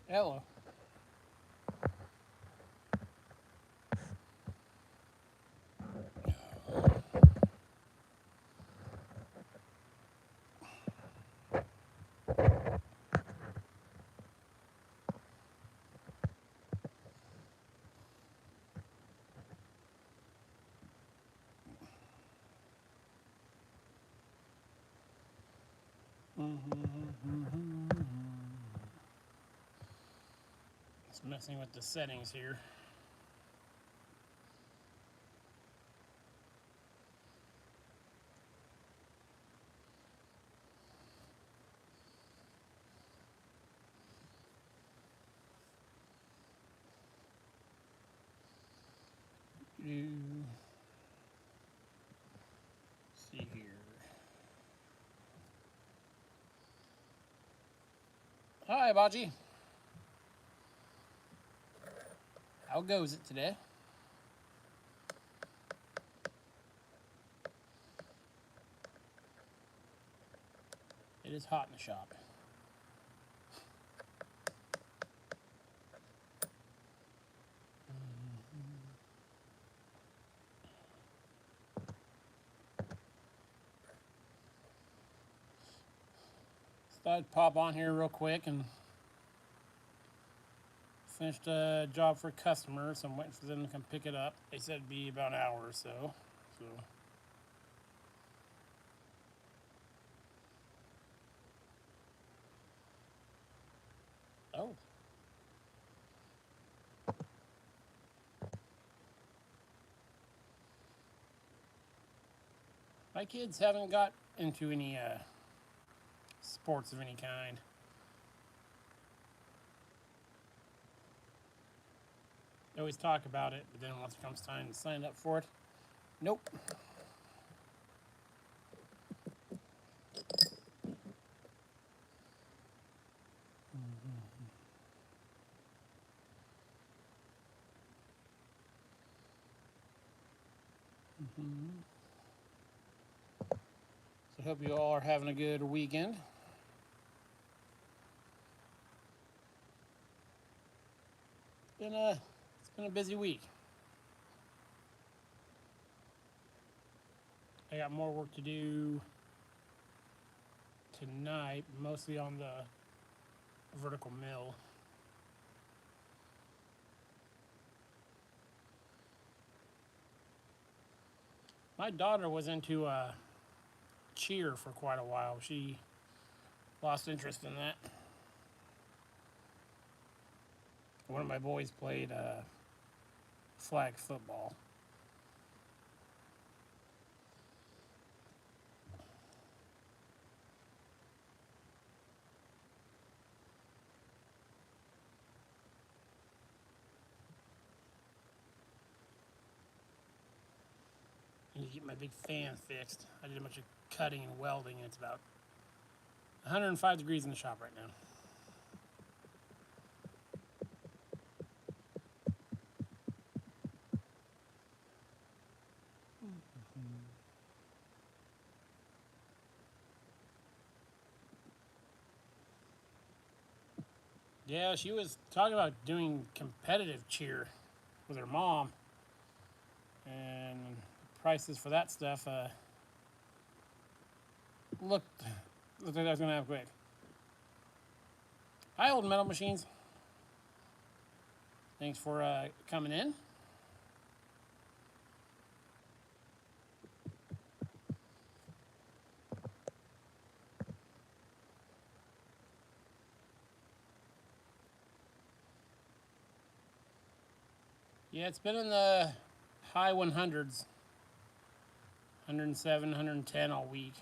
Hello. It's messing with the settings here. See here. Hi, Baji. How goes it today? It is hot in the shop. So I'd pop on here real quick and finished a job for a customer, so I'm waiting for them to come pick it up. They said it'd be about an hour or so. Oh. My kids haven't got into any sports of any kind. They always talk about it, but then once it comes time to sign up for it, nope. So I hope you all are having a good weekend. It's been a busy week. I got more work to do tonight, mostly on the vertical mill. My daughter was into cheer for quite a while. She lost interest in that. One of my boys played flag football. I need to get my big fan fixed. I did a bunch of cutting and welding, and it's about 105 degrees in the shop right now. Yeah, she was talking about doing competitive cheer with her mom, and prices for that stuff looked like I was gonna have quick. Hi, Old Metal Machines. Thanks for coming in. Yeah, it's been in the high 100s, 107, 110 all week.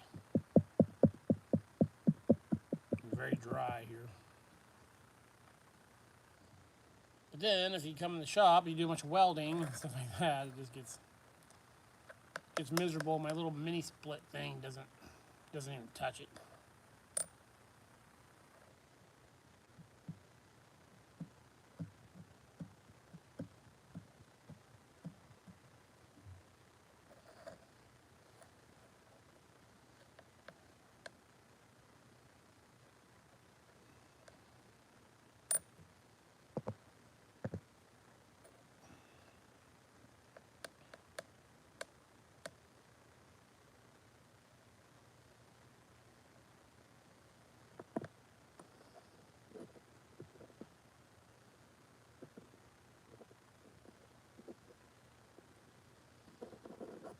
Very dry here. But then, if you come in the shop, you do much welding and stuff like that. It just gets miserable. My little mini split thing doesn't even touch it.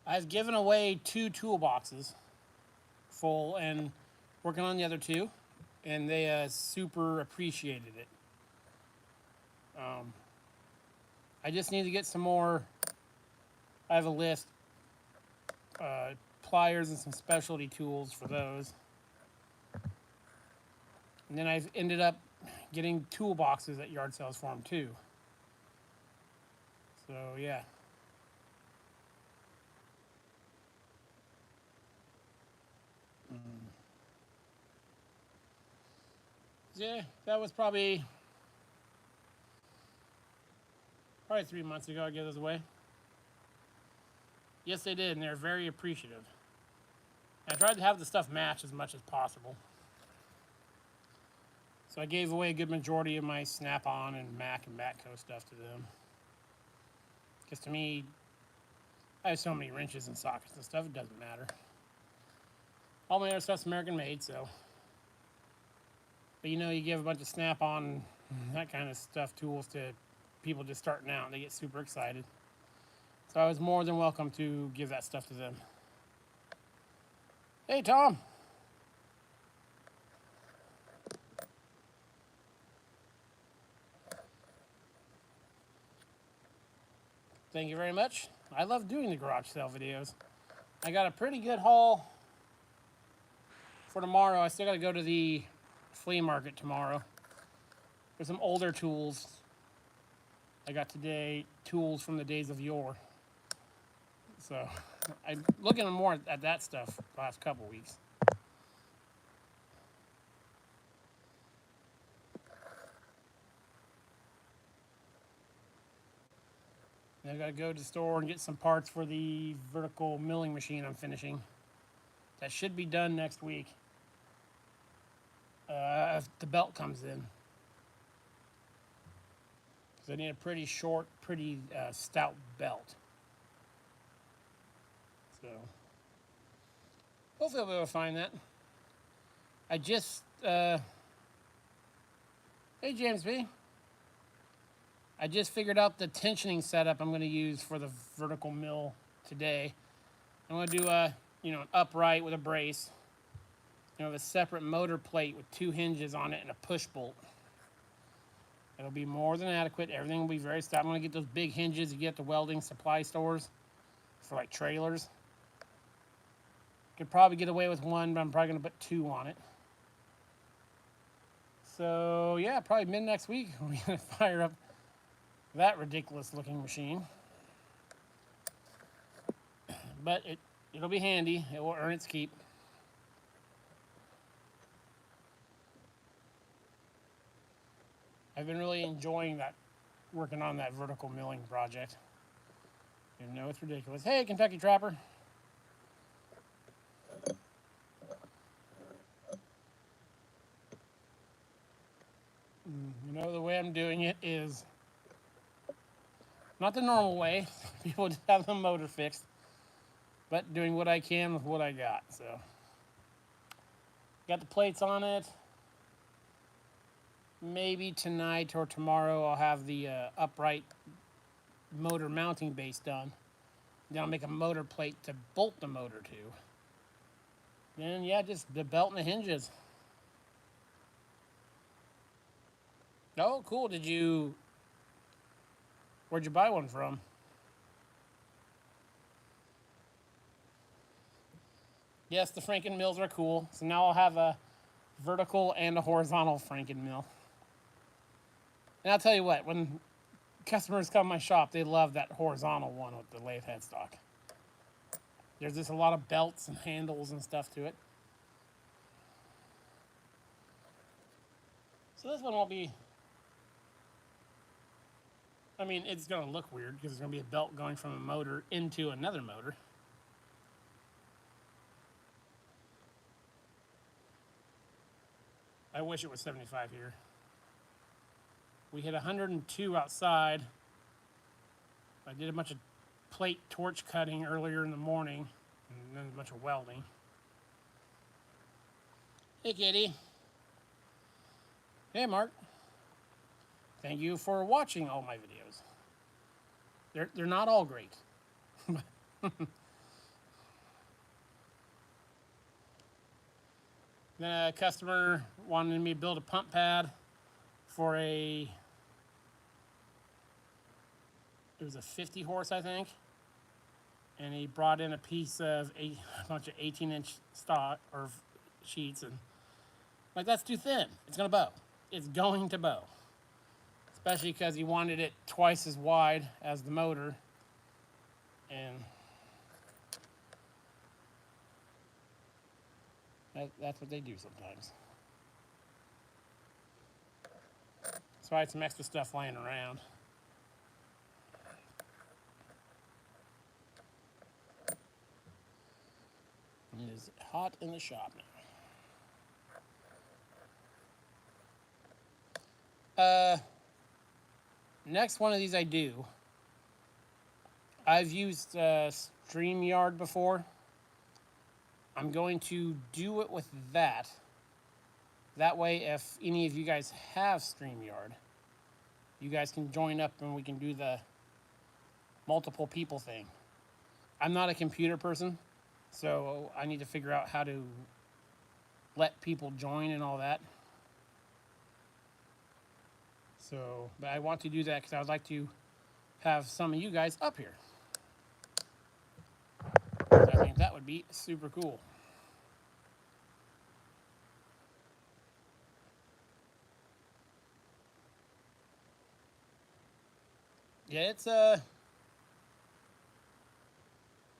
I've given away 2 toolboxes full and working on the other 2, and they super appreciated it. I just need to get some more. I have a list, pliers and some specialty tools for those. And then I've ended up getting toolboxes at yard sales for them too. So yeah. Yeah, that was probably 3 months ago I gave those away. Yes, they did, and they're very appreciative. I tried to have the stuff match as much as possible. So I gave away a good majority of my Snap-on and Mac and Matco stuff to them. Because to me, I have so many wrenches and sockets and stuff, it doesn't matter. All my other stuff's American made, so. But you know, you give a bunch of Snap-on, that kind of stuff, tools to people just starting out, and they get super excited. So I was more than welcome to give that stuff to them. Hey, Tom. Thank you very much. I love doing the garage sale videos. I got a pretty good haul for tomorrow. I still got to go to the flea market tomorrow. There's some older tools. I got today tools from the days of yore. So I'm looking more at that stuff the last couple weeks. Then I got to go to the store and get some parts for the vertical milling machine I'm finishing. That should be done next week. If the belt comes in. Because I need a pretty short, pretty stout belt. So hopefully I'll be able to find that. I just, hey James B. I just figured out the tensioning setup I'm going to use for the vertical mill today. I'm going to do an upright with a brace. Have a separate motor plate with 2 hinges on it and a push bolt. It'll be more than adequate. Everything will be very stout. I'm going to get those big hinges you get at the welding supply stores for like trailers. Could probably get away with 1, but I'm probably going to put 2 on it. So yeah, probably mid next week we're going to fire up that ridiculous looking machine. But it'll be handy. It will earn its keep. I've been really enjoying working on that vertical milling project. You know, it's ridiculous. Hey, Kentucky Trapper. You know, the way I'm doing it is not the normal way. People just have the motor fixed. But doing what I can with what I got. So, got the plates on it. Maybe tonight or tomorrow I'll have the upright motor mounting base done. Then I'll make a motor plate to bolt the motor to. Then yeah, just the belt and the hinges. Oh, cool. Where'd you buy one from? Yes, the Franken mills are cool. So now I'll have a vertical and a horizontal Franken mill. And I'll tell you what, when customers come to my shop, they love that horizontal one with the lathe headstock. There's just a lot of belts and handles and stuff to it. So this one won't be, I mean, it's going to look weird because there's going to be a belt going from a motor into another motor. I wish it was 75 here. We hit 102 outside. I did a bunch of plate torch cutting earlier in the morning, and then a bunch of welding. Hey, Kitty. Hey, Mark. Thank you for watching all my videos. They're not all great. Then a customer wanted me to build a pump pad for it was a 50 horse, I think. And he brought in a piece of a bunch of 18-inch stock or sheets, and like, that's too thin. It's gonna bow. It's going to bow, especially because he wanted it twice as wide as the motor, and that's what they do sometimes. So I had some extra stuff laying around. It is hot in the shop now. Next one of these I do. I've used StreamYard before. I'm going to do it with that. That way, if any of you guys have StreamYard, you guys can join up and we can do the multiple people thing. I'm not a computer person, so I need to figure out how to let people join and all that. So, but I want to do that because I would like to have some of you guys up here. I think that would be super cool. Yeah, it's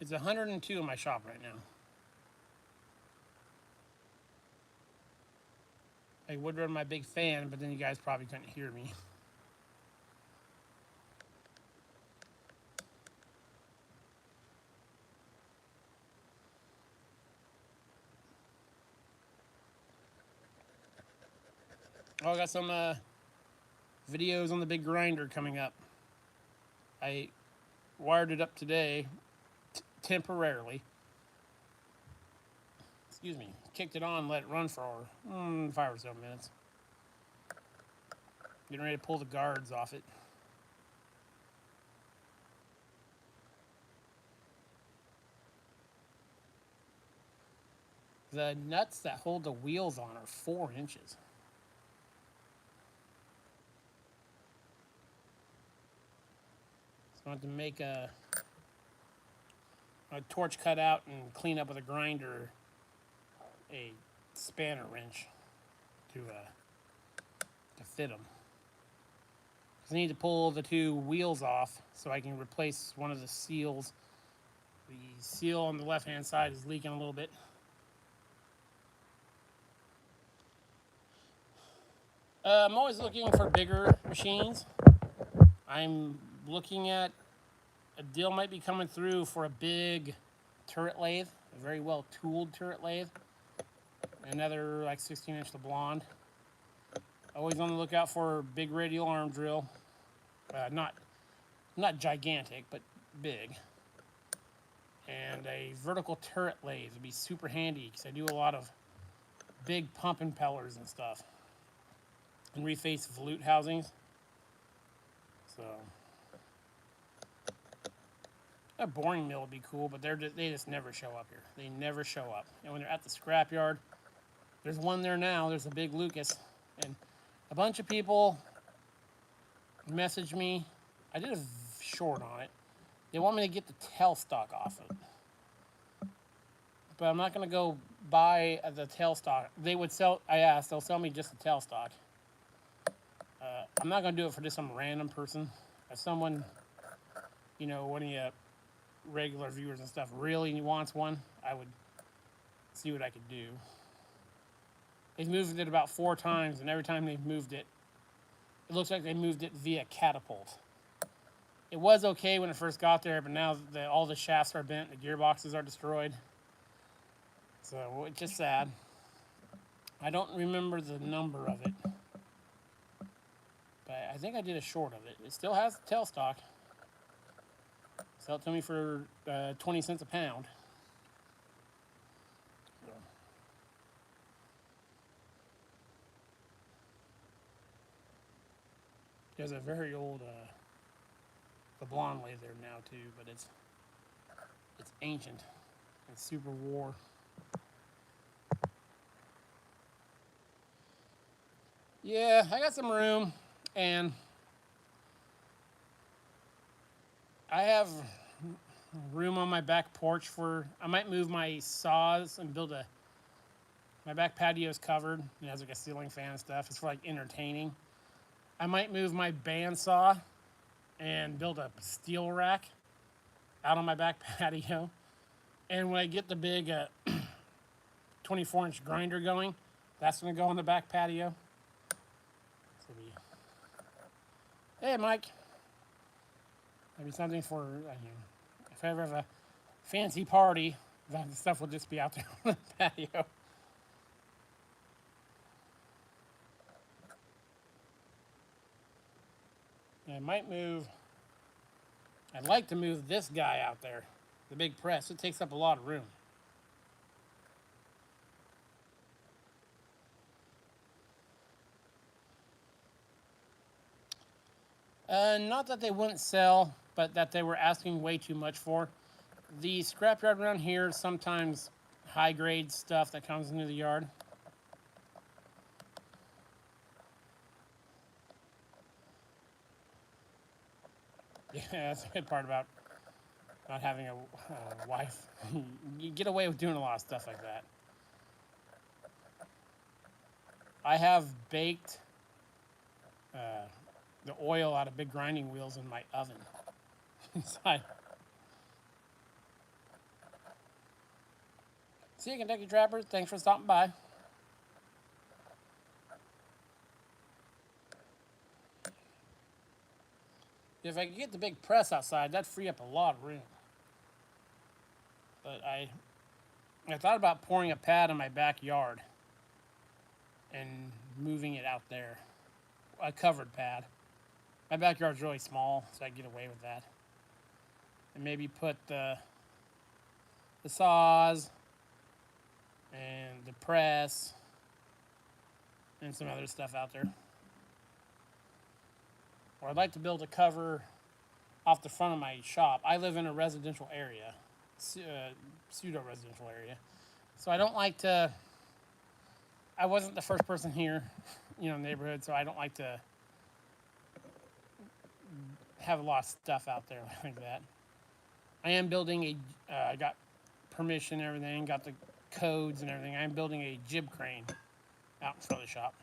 102 in my shop right now. I would run my big fan, but then you guys probably couldn't hear me. Oh, I got some videos on the big grinder coming up. I wired it up today, temporarily. Excuse me. Kicked it on, let it run for 5 or so minutes. Getting ready to pull the guards off it. The nuts that hold the wheels on are 4 inches. So I want to make a torch cut out and clean up with a grinder a spanner wrench to fit them. I need to pull the 2 wheels off so I can replace one of the seals. The seal on the left-hand side is leaking a little bit. I'm always looking for bigger machines. I'm looking at a deal might be coming through for a big turret lathe, a very well tooled turret lathe. Another like 16-inch LeBlond. Always on the lookout for a big radial arm drill. Not gigantic, but big. And a vertical turret lathe would be super handy because I do a lot of big pump impellers and stuff. And reface volute housings. So a boring mill would be cool, but they just never show up here. They never show up. And when they're at the scrapyard, there's one there now. There's a big Lucas, and a bunch of people message me. I did a short on it. They want me to get the tailstock off it, but I'm not going to go buy the tailstock. They would sell. I asked. They'll sell me just the tailstock. I'm not going to do it for just some random person. If someone, one of you regular viewers and stuff really wants one, I would see what I could do. They've moved it about 4 times, and every time they've moved it, it looks like they moved it via catapult. It was okay when it first got there, but now all the shafts are bent, the gearboxes are destroyed. So it's just sad. I don't remember the number of it, but I think I did a short of it. It still has the tailstock. Sell it to me for 20 cents a pound. So. There's a very old LeBlond lathe there now too, but it's ancient. It's super war. Yeah, I got some room, and I have room on my back porch for. I might move my saws and build a. My back patio is covered. It has like a ceiling fan and stuff. It's for like entertaining. I might move my bandsaw and build a steel rack out on my back patio. And when I get the big 24-inch grinder going, that's going to go on the back patio. Hey, Mike. Maybe something for, if I ever have a fancy party, that stuff will just be out there on the patio. I might move, I'd like to move this guy out there, the big press. It takes up a lot of room. Not that they wouldn't sell, but that they were asking way too much for. The scrapyard around here sometimes high grade stuff that comes into the yard. Yeah, that's the good part about not having a wife. You get away with doing a lot of stuff like that. I have baked the oil out of big grinding wheels in my oven inside. See you, Kentucky Trappers. Thanks for stopping by. If I could get the big press outside, that'd free up a lot of room. But I thought about pouring a pad in my backyard and moving it out there, a covered pad. My backyard's really small, so I get away with that. And maybe put the saws and the press and some other stuff out there. Or I'd like to build a cover off the front of my shop. I live in a residential area, pseudo-residential area. So I don't like to, I wasn't the first person here, in the neighborhood, so I don't like to have a lot of stuff out there like that. I am building I got permission and everything, got the codes and everything. I'm building a jib crane out in front of the shop.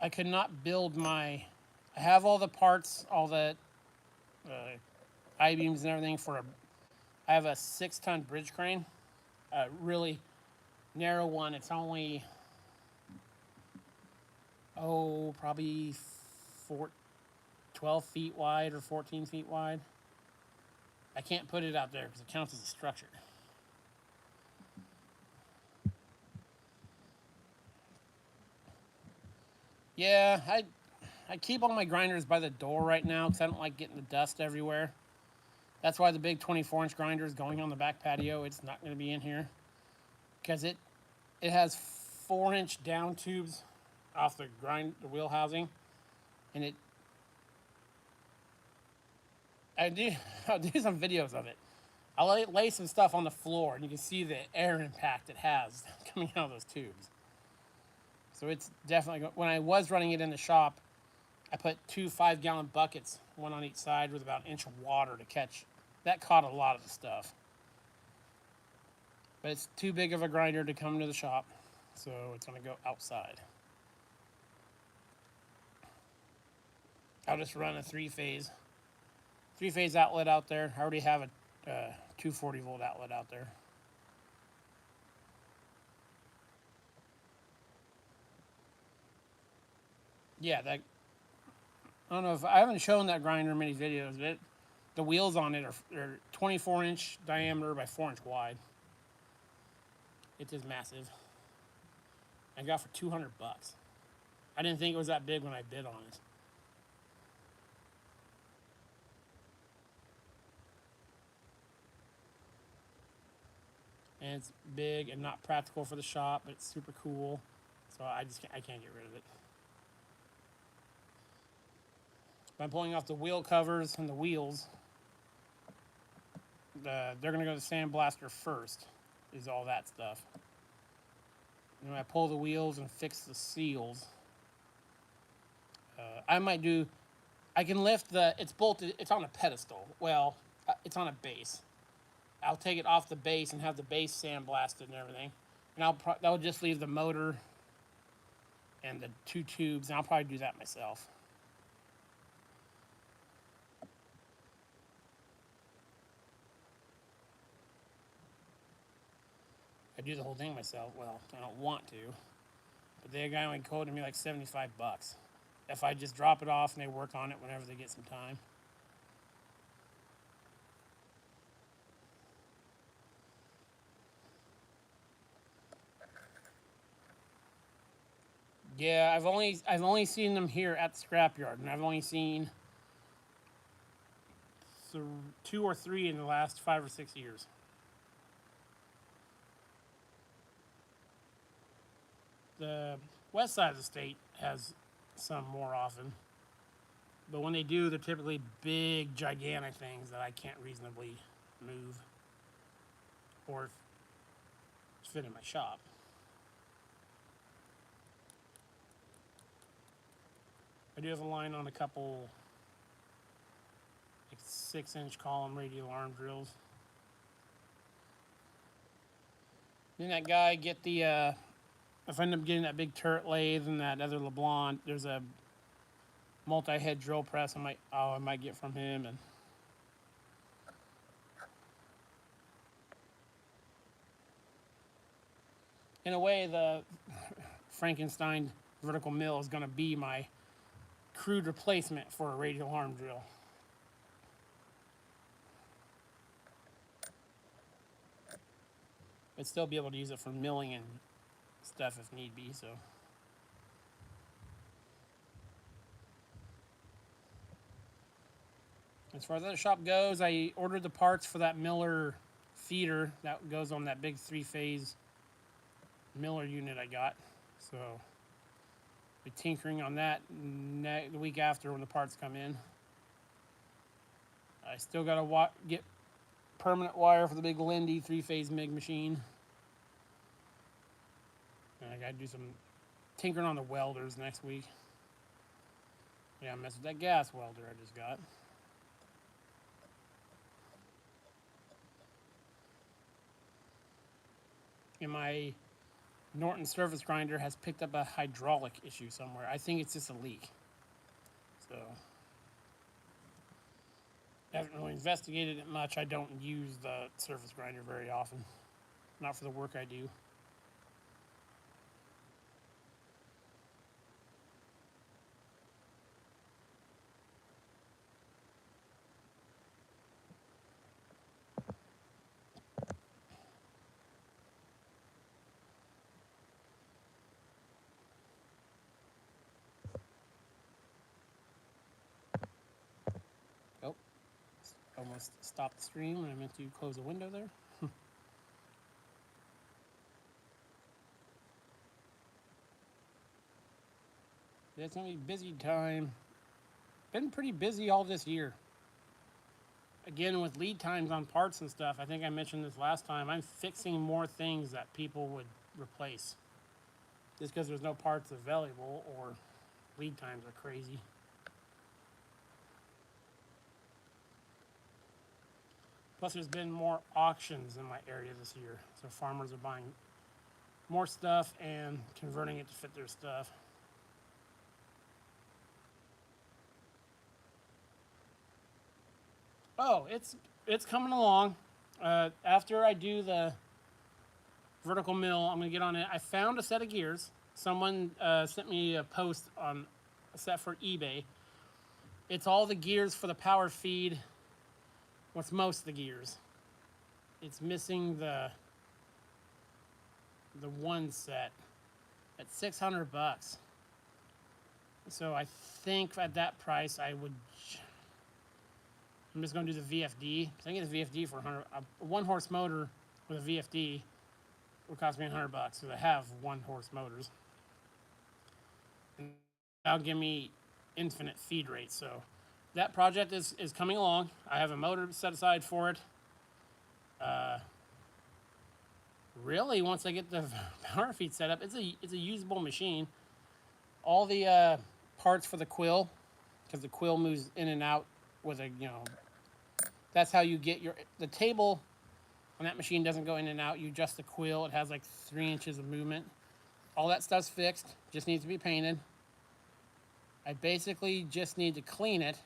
I could not build I have all the parts, all the I-beams and everything I have a 6-ton bridge crane, a really narrow one. It's only, probably 12 feet wide or 14 feet wide. I can't put it out there because it counts as a structure. Yeah, I keep all my grinders by the door right now because I don't like getting the dust everywhere. That's why the big 24-inch grinder is going on the back patio. It's not going to be in here because it has 4-inch down tubes off the wheel housing, and I'll do some videos of it. I'll lay some stuff on the floor, and you can see the air impact it has coming out of those tubes. So it's definitely, when I was running it in the shop, I put 2 5-gallon buckets, one on each side, with about an inch of water to catch. That caught a lot of the stuff. But it's too big of a grinder to come to the shop, so it's going to go outside. I'll just run a 3-phase outlet out there. I already have a 240-volt outlet out there. Yeah, I don't know if I haven't shown that grinder in many videos, but the wheels on it are 24-inch diameter by 4-inch wide. It is massive. I got for $200. I didn't think it was that big when I bid on it. And it's big and not practical for the shop, but it's super cool. So I can't get rid of it. I'm pulling off the wheel covers and the wheels. They're going to go to the sandblaster first, is all that stuff. I pull the wheels and fix the seals. I might do. I can lift the. It's bolted. It's on a pedestal. Well, it's on a base. I'll take it off the base and have the base sandblasted and everything, and I'll just leave the motor and the 2 tubes, and I'll probably do that myself. I do the whole thing myself. Well, I don't want to, but the guy only quoted me like $75 if I just drop it off and they work on it whenever they get some time. Yeah, I've only seen them here at the scrapyard, and I've only seen 2 or 3 in the last 5 or 6 years. The west side of the state has some more often, but when they do, they're typically big, gigantic things that I can't reasonably move or fit in my shop. I do have a line on a couple like 6-inch column radial arm drills. Then that guy get the if I end up getting that big turret lathe and that other LeBlanc, there's a multi-head drill press I might get from him. And in a way, the Frankenstein vertical mill is going to be my crude replacement for a radial arm drill. I'd still be able to use it for milling and stuff if need be, so. As far as the shop goes, I ordered the parts for that Miller feeder that goes on that big 3-phase Miller unit I got. So be tinkering on that the week after when the parts come in. I still got to get permanent wire for the big Lindy 3-phase MIG machine. And I got to do some tinkering on the welders next week. Yeah, I messed with that gas welder I just got. And my Norton surface grinder has picked up a hydraulic issue somewhere. I think it's just a leak. So I haven't really investigated it much. I don't use the surface grinder very often. Not for the work I do. Oh, almost stopped the stream when I meant to close a window there. It's gonna be busy time. Been pretty busy all this year. Again, with lead times on parts and stuff, I think I mentioned this last time, I'm fixing more things that people would replace. Just because there's no parts available or lead times are crazy. Plus, there's been more auctions in my area this year. So farmers are buying more stuff and converting it to fit their stuff. Oh, it's coming along. After I do the vertical mill, I'm gonna get on it. I found a set of gears. Someone sent me a post on a set for eBay. It's all the gears for the power feed. What's most of the gears? It's missing the one set at $600. So I think at that price I'm just going to do the VFD. I think it's VFD for 100. A 1-horse motor with a VFD would cost me $100 because I have 1-horse motors. And that'll give me infinite feed rate. So that project is coming along. I have a motor set aside for it. really, once I get the power feed set up, it's a usable machine. All the parts for the quill, because the quill moves in and out with a, that's how you get the table on that machine doesn't go in and out. You adjust the quill. It has like 3 inches of movement. All that stuff's fixed. Just needs to be painted. I basically just need to clean it.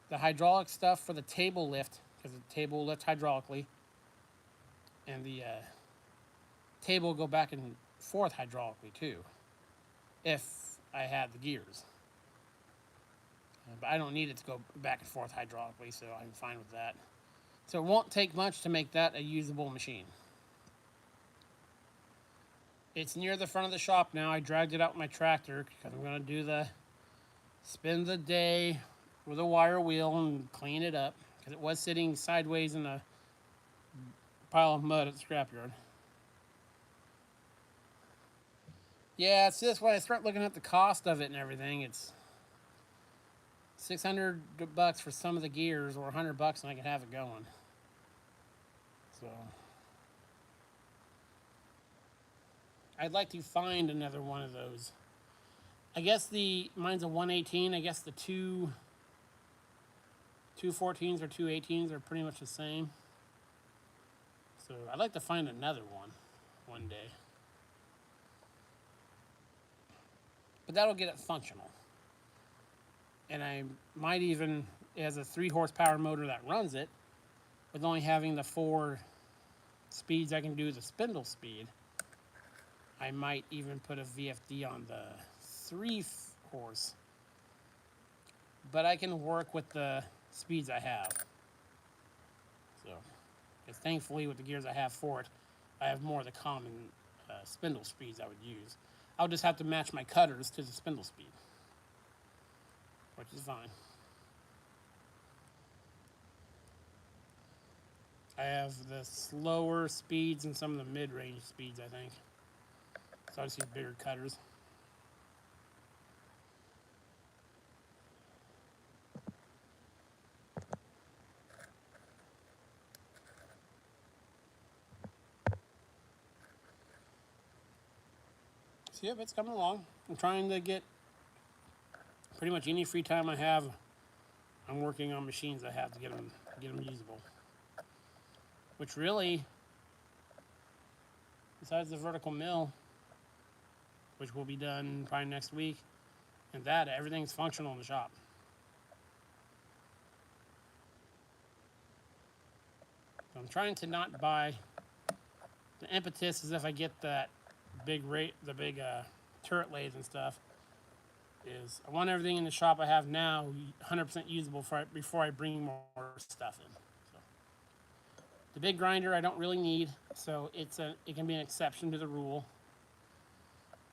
The hydraulic stuff for the table lift, because the table will lift hydraulically, and the table will go back and forth hydraulically too, if I had the gears. But I don't need it to go back and forth hydraulically, so I'm fine with that. So it won't take much to make that a usable machine. It's near the front of the shop now. I dragged it out with my tractor because I'm going to do spend the day with a wire wheel and clean it up, because it was sitting sideways in a pile of mud at the scrapyard. Yeah, it's just when I start looking at the cost of it and everything, it's $600 for some of the gears, or $100 and I can have it going. So I'd like to find another one of those. I guess mine's a 118. I guess the two 14s or 218s are pretty much the same. So I'd like to find another one day. But that'll get it functional. And I might even, it has a 3 horsepower motor that runs it, with only having the 4 speeds I can do the spindle speed. I might even put a VFD on the 3 horse. But I can work with the speeds I have. So, because thankfully with the gears I have for it, I have more of the common spindle speeds I would use. I'll just have to match my cutters to the spindle speed, which is fine. I have the slower speeds and some of the mid-range speeds, I think. So I just use bigger cutters. So yep, it's coming along. I'm trying to get pretty much any free time I have. I'm working on machines I have to get them usable. Which really, besides the vertical mill, which will be done probably next week, and that, everything's functional in the shop. So I'm trying to not buy. The impetus is if I get that big turret lathe and stuff, is I want everything in the shop I have now 100% usable before I bring more stuff in. So the big grinder I don't really need, so it can be an exception to the rule.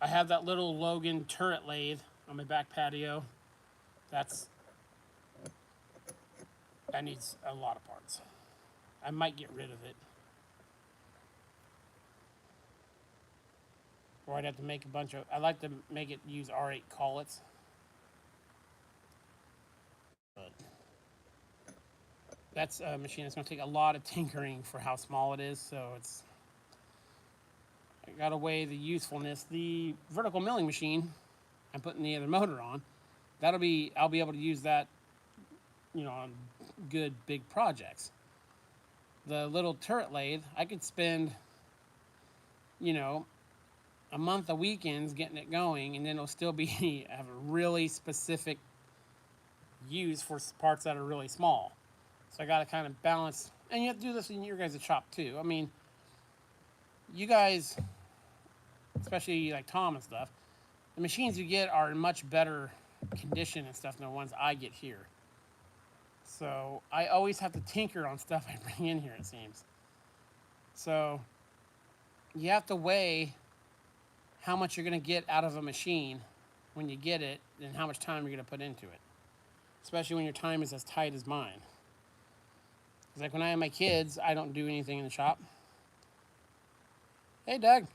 I have that little Logan turret lathe on my back patio. That needs a lot of parts. I might get rid of it. Or I'd have to make I like to make it use R8 collets. But that's a machine that's going to take a lot of tinkering for how small it is, so I got to weigh the usefulness. The vertical milling machine, I'm putting the other motor on. I'll be able to use that, on good big projects. The little turret lathe, I could spend, a month of weekends getting it going, and then it'll still have a really specific use for parts that are really small. So I got to kind of balance, and you have to do this in your guys' shop too. I mean, you guys, especially like Tom and stuff, the machines you get are in much better condition and stuff than the ones I get here. So I always have to tinker on stuff I bring in here, it seems. So you have to weigh how much you're going to get out of a machine when you get it, and how much time you're going to put into it. Especially when your time is as tight as mine. It's like when I have my kids, I don't do anything in the shop. Hey, Doug.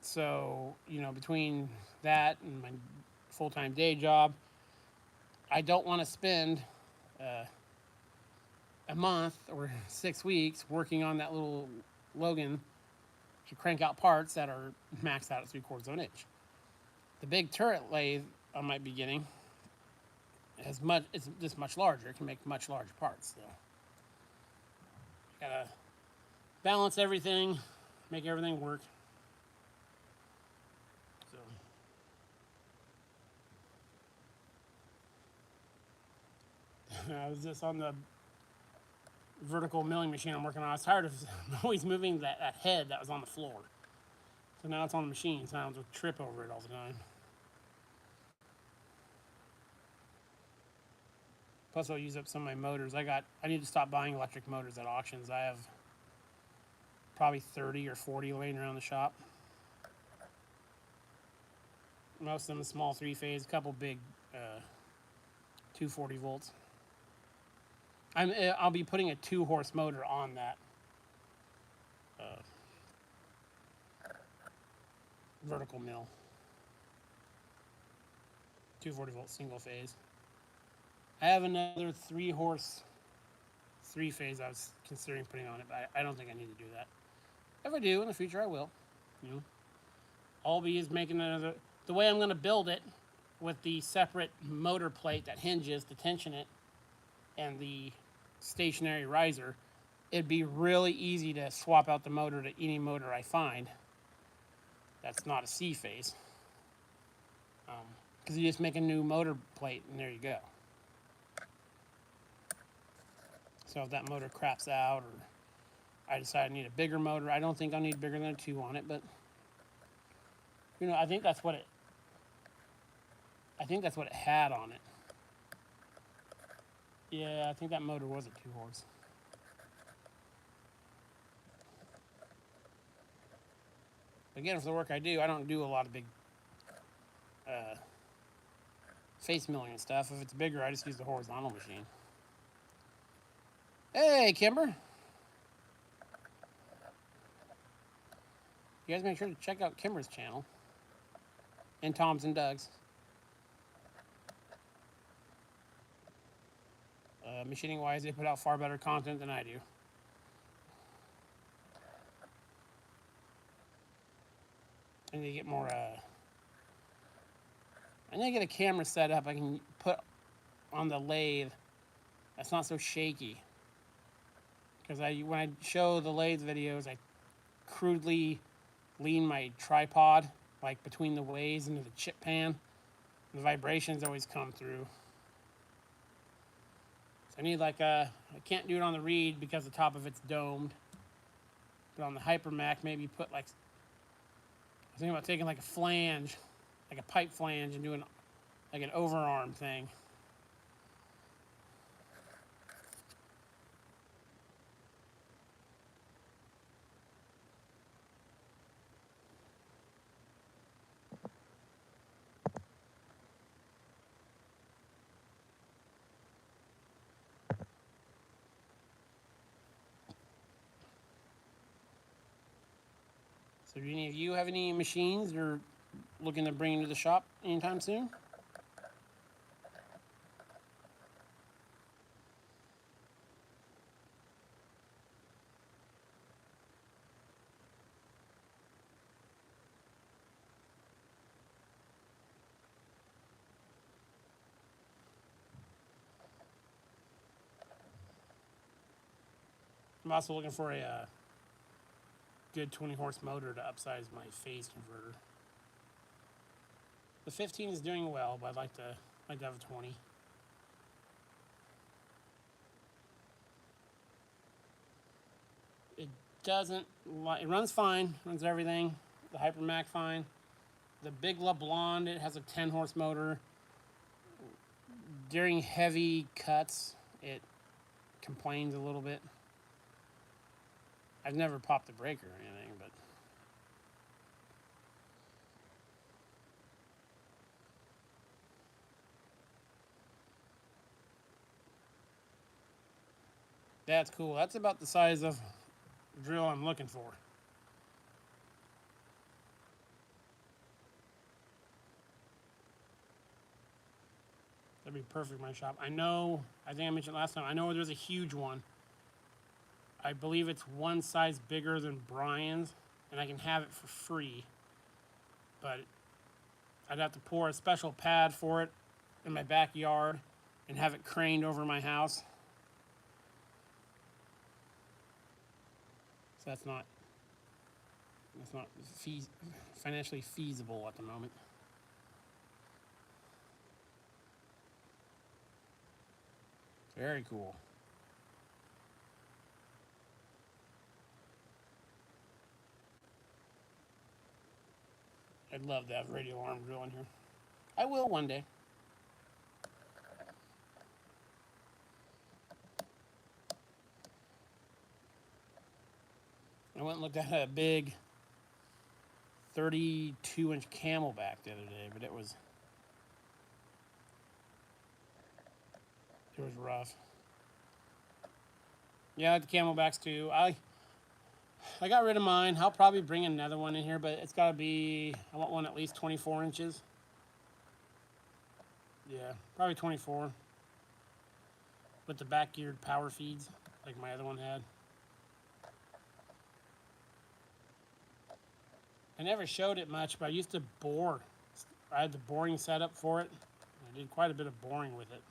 So, between that and my full-time day job, I don't want to spend a a month or 6 weeks working on that little Logan to crank out parts that are maxed out at 3/4 of an inch. The big turret lathe I might be getting it's just much larger. It can make much larger parts. So gotta balance everything, make everything work. So I was just on the vertical milling machine I'm working on. I was tired of always moving that head that was on the floor. So now it's on the machine, so I don't have to trip over it all the time. Plus, I'll use up some of my motors. I need to stop buying electric motors at auctions. I have probably 30 or 40 laying around the shop. Most of them small 3-phase, a couple big 240 volts. I'll be putting a 2-horse motor on that vertical mill. 240 volt single phase. I have another 3-horse 3-phase I was considering putting on it, but I don't think I need to do that. If I do in the future, I will. You know, all I'll be is making another. The way I'm going to build it, with the separate motor plate that hinges to tension it, and the stationary riser, it'd be really easy to swap out the motor to any motor I find that's not a C-phase. Because you just make a new motor plate and there you go. So if that motor craps out, or I decide I need a bigger motor, I don't think I'll need bigger than a 2 on it, but you know, I think that's what it had on it. Yeah, I think that motor was a 2-horse. Again, for the work I do, I don't do a lot of big face milling and stuff. If it's bigger, I just use the horizontal machine. Hey, Kimber. You guys make sure to check out Kimber's channel. And Tom's and Doug's. Machining-wise, they put out far better content than I do. I need to get more, I need to get a camera set up I can put on the lathe that's not so shaky. Because when I show the lathe videos, I crudely lean my tripod like between the ways into the chip pan. The vibrations always come through. So I need I can't do it on the reed because the top of it's domed. But on the Hypermac, maybe put I was thinking about taking like a flange, like a pipe flange, and doing like an overarm thing. So do any of you have any machines you're looking to bring into the shop anytime soon? I'm also looking for a good 20-horse motor to upsize my phase converter. The 15 is doing well, but I'd like to have a 20. It doesn't. It runs fine. Runs everything. The Hypermac fine. The Big LeBlond, it has a 10-horse motor. During heavy cuts, it complains a little bit. I've never popped a breaker or anything, but that's cool. That's about the size of drill I'm looking for. That'd be perfect in my shop. I think I mentioned last time, I know there's a huge one I believe it's one size bigger than Brian's, and I can have it for free. But I'd have to pour a special pad for it in my backyard and have it craned over my house. So that's not financially feasible at the moment. Very cool. I'd love to have radial arm drill in here. I will one day. I went and looked at a big 32-inch Camelback the other day, but it was rough. Yeah, the Camelbacks too. I got rid of mine. I'll probably bring another one in here, but it's got to be, I want one at least 24 inches. Yeah, probably 24. With the back geared power feeds, like my other one had. I never showed it much, but I used to bore. I had the boring setup for it. I did quite a bit of boring with it.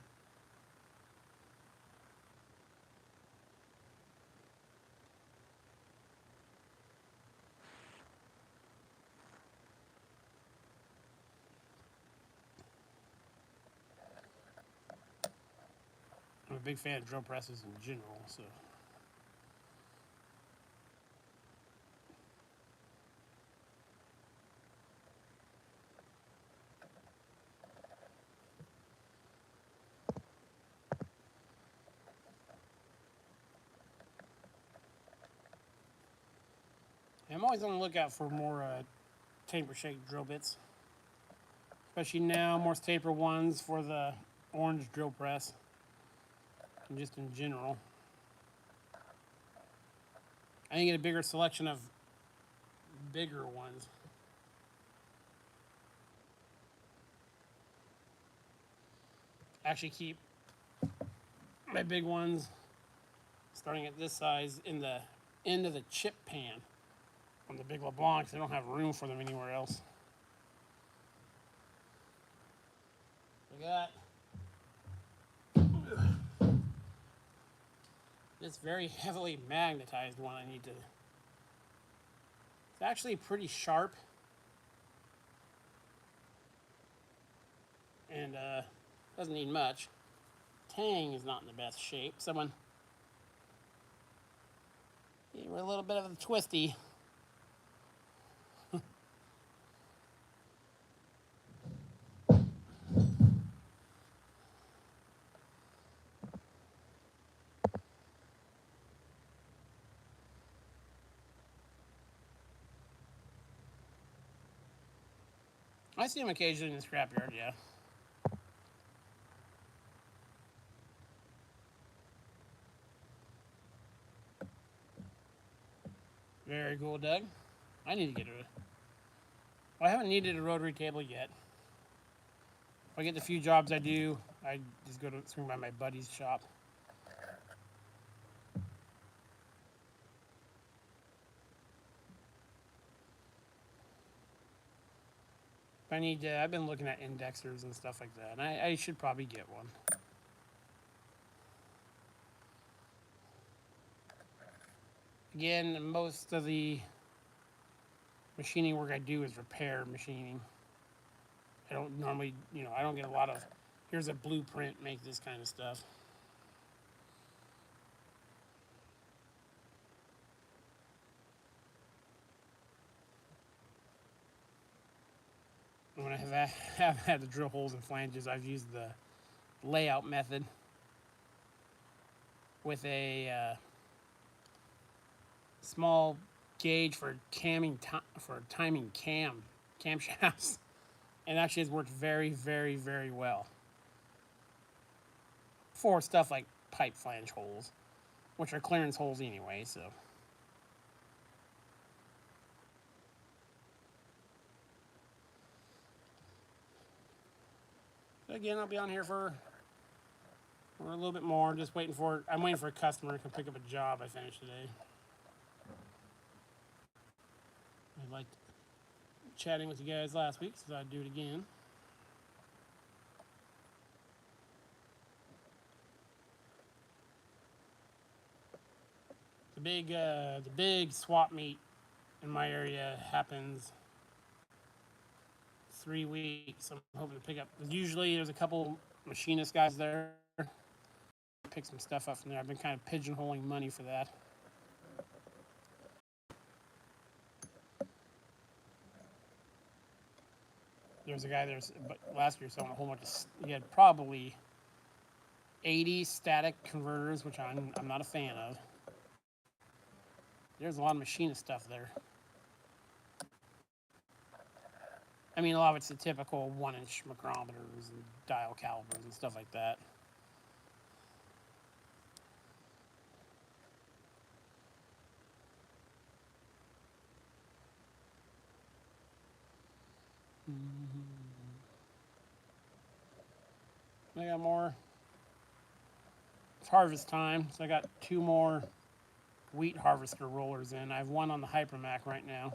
I'm a big fan of drill presses in general, so. I'm always on the lookout for more taper shaped drill bits. Especially now, more taper ones for the orange drill press. And just in general. I can get a bigger selection of bigger ones. Actually keep my big ones starting at this size in the end of the chip pan on the big LeBlancs. They don't have room for them anywhere else. We got this very heavily magnetized one I need to. It's actually pretty sharp. And doesn't need much. Tang is not in the best shape. Someone gave her a little bit of a twisty. I see them occasionally in the scrapyard, yeah. Very cool, Doug. I need to get a. Well, I haven't needed a rotary table yet. If I get the few jobs I do, I just go to swing by my buddy's shop. I need to, I've been looking at indexers and stuff like that, and I should probably get one. Again, most of the machining work I do is repair machining. I don't normally, I don't get a lot of, here's a blueprint, make this kind of stuff. When I have had the drill holes and flanges, I've used the layout method with a small gauge for timing camshafts, and actually has worked very, very, very well for stuff like pipe flange holes, which are clearance holes anyway. So. Again, I'll be on here for Or a little bit more, just waiting for, I'm waiting for a customer to come pick up a job I finished today. I liked chatting with you guys last week, so I'd do it again. The big swap meet in my area happens 3 weeks. I'm hoping to pick up. Usually, there's a couple machinist guys there. Pick some stuff up from there. I've been kind of pigeonholing money for that. There was a guy there last year selling a whole bunch of. He had probably 80 static converters, which I'm not a fan of. There's a lot of machinist stuff there. I mean, a lot of it's the typical 1-inch micrometers and dial calipers and stuff like that. I got more. It's harvest time, so I got 2 more wheat harvester rollers in. I have one on the Hypermac right now.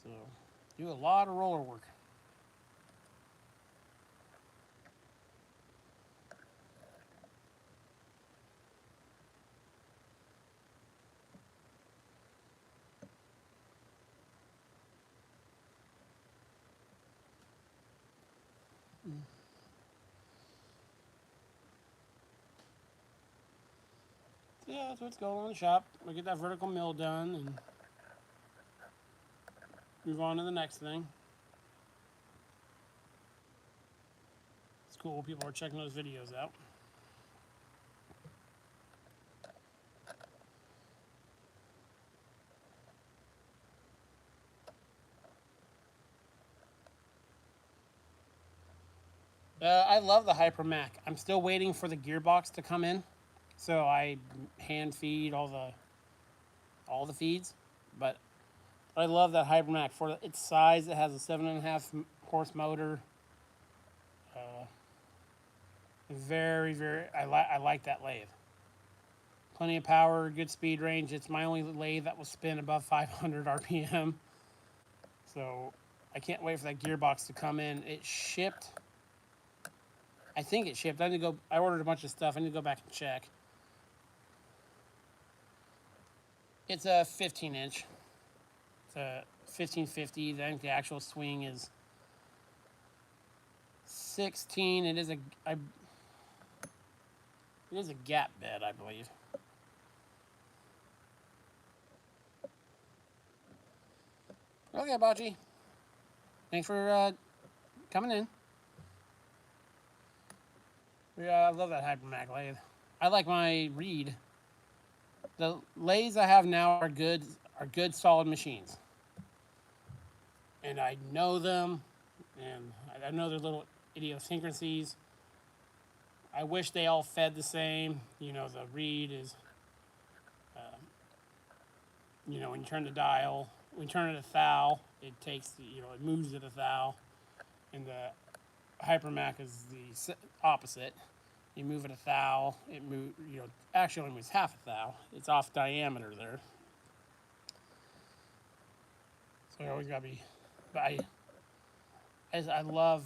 So, do a lot of roller work. Yeah, that's what's going on in the shop. We get that vertical mill done and move on to the next thing. It's cool. People are checking those videos out. I love the Hypermac. I'm still waiting for the gearbox to come in, so I hand feed all the feeds. But I love that Hypermac for its size. It has a 7.5 horse motor. Very, very. I like that lathe. Plenty of power, good speed range. It's my only lathe that will spin above 500 RPM. So I can't wait for that gearbox to come in. It shipped. I think it shipped. I ordered a bunch of stuff. I need to go back and check. It's a 15-inch. It's a 1550. I think the actual swing is 16. It is a gap bed, I believe. Okay, Bocce. Thanks for coming in. Yeah, I love that Hypermac lathe. I like my Reed. The lathes I have now are good solid machines. And I know them, and I know their little idiosyncrasies. I wish they all fed the same. You know, the Reed is, when you turn the dial, when you turn it a thou, it takes, it moves at a thou. And the Hypermac is the opposite. You move it a thou, it actually only moves half a thou. It's off diameter there. So you always gotta be, but I love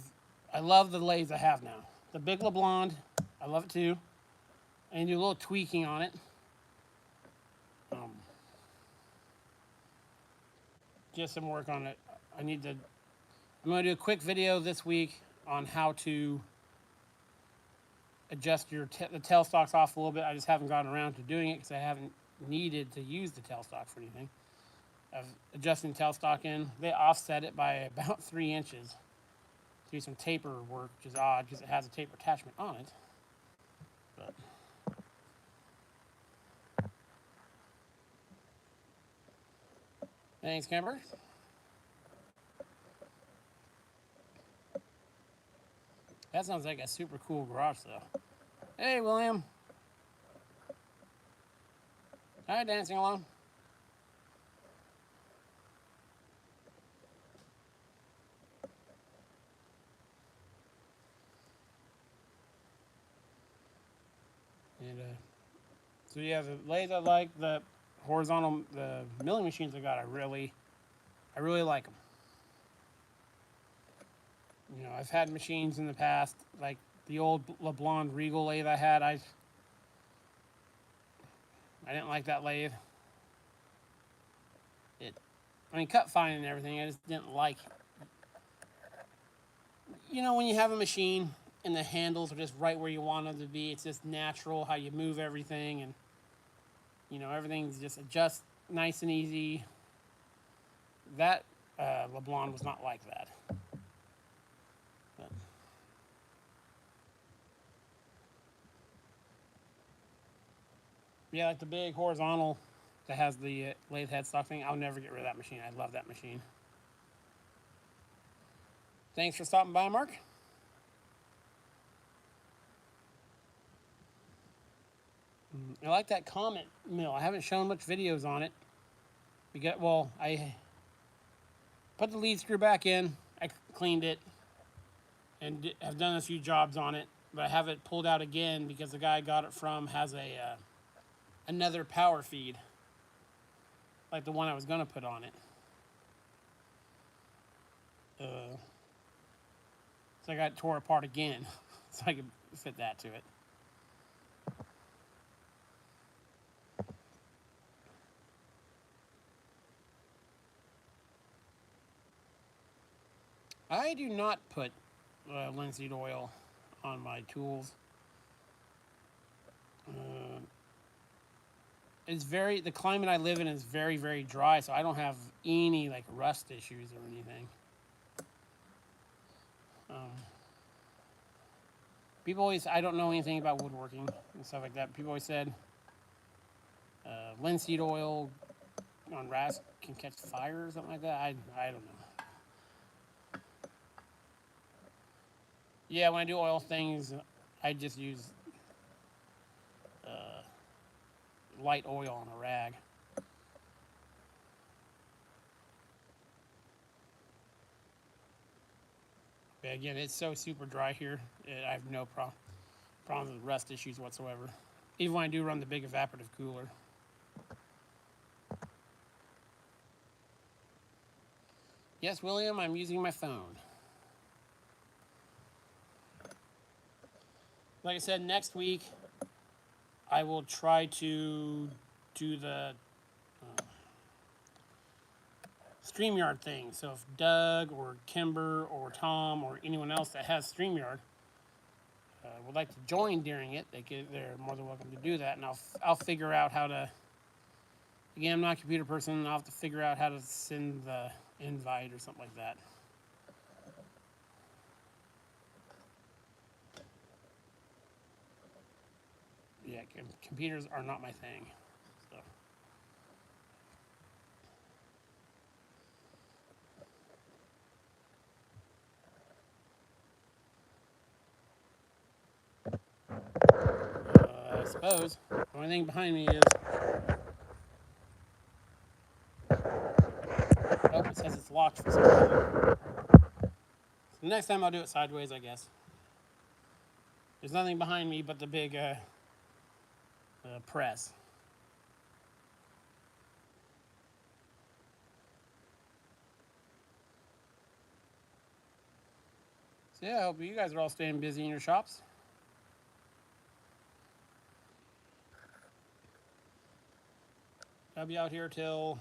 the lathes I have now. The Big LeBlond, I love it too. I need to do a little tweaking on it. Just some work on it. I'm gonna do a quick video this week on how to adjust the tailstocks off a little bit. I just haven't gotten around to doing it because I haven't needed to use the tailstock for anything. Of adjusting the tailstock in, they offset it by about 3 inches. Do some taper work, which is odd because it has a taper attachment on it. But thanks, Camper. That sounds like a super cool garage sale. Hey, William. Hi, dancing along. And so yeah, the lathe I like, the horizontal, the milling machines I got, I really like them. You know, I've had machines in the past, like the old LeBlanc Regal lathe I had. I didn't like that lathe. I mean, cut fine and everything. I just didn't like. You know, when you have a machine and the handles are just right where you want them to be, it's just natural how you move everything, and you know everything's just adjust nice and easy. That LeBlanc was not like that. But, yeah, like the big horizontal that has the lathe headstock thing. I'll never get rid of that machine. I love that machine. Thanks for stopping by, Mark. I like that Comet mill. I haven't shown much videos on it. I put the lead screw back in. I cleaned it and have done a few jobs on it, but I have it pulled out again because the guy I got it from has another power feed, like the one I was gonna put on it. So I got it tore apart again, so I could fit that to it. I do not put linseed oil on my tools. The climate I live in is very, very dry, so I don't have any like rust issues or anything. People always, I don't know anything about woodworking and stuff like that. People always said linseed oil on rasp can catch fire or something like that. I don't know. Yeah, when I do oil things, I just use light oil on a rag. But again, it's so super dry here. I have no problems with rust issues whatsoever. Even when I do run the big evaporative cooler. Yes, William, I'm using my phone. Like I said, next week I will try to do the StreamYard thing. So if Doug or Kimber or Tom or anyone else that has StreamYard would like to join during it, they're more than welcome to do that. And I'll figure out how to. Again, I'm not a computer person. I'll have to figure out how to send the invite or something like that. Yeah, computers are not my thing. So. I suppose. The only thing behind me is. Oh, it says it's locked for some reason. So next time I'll do it sideways, I guess. There's nothing behind me but the big press. So yeah, I hope you guys are all staying busy in your shops. I'll be out here till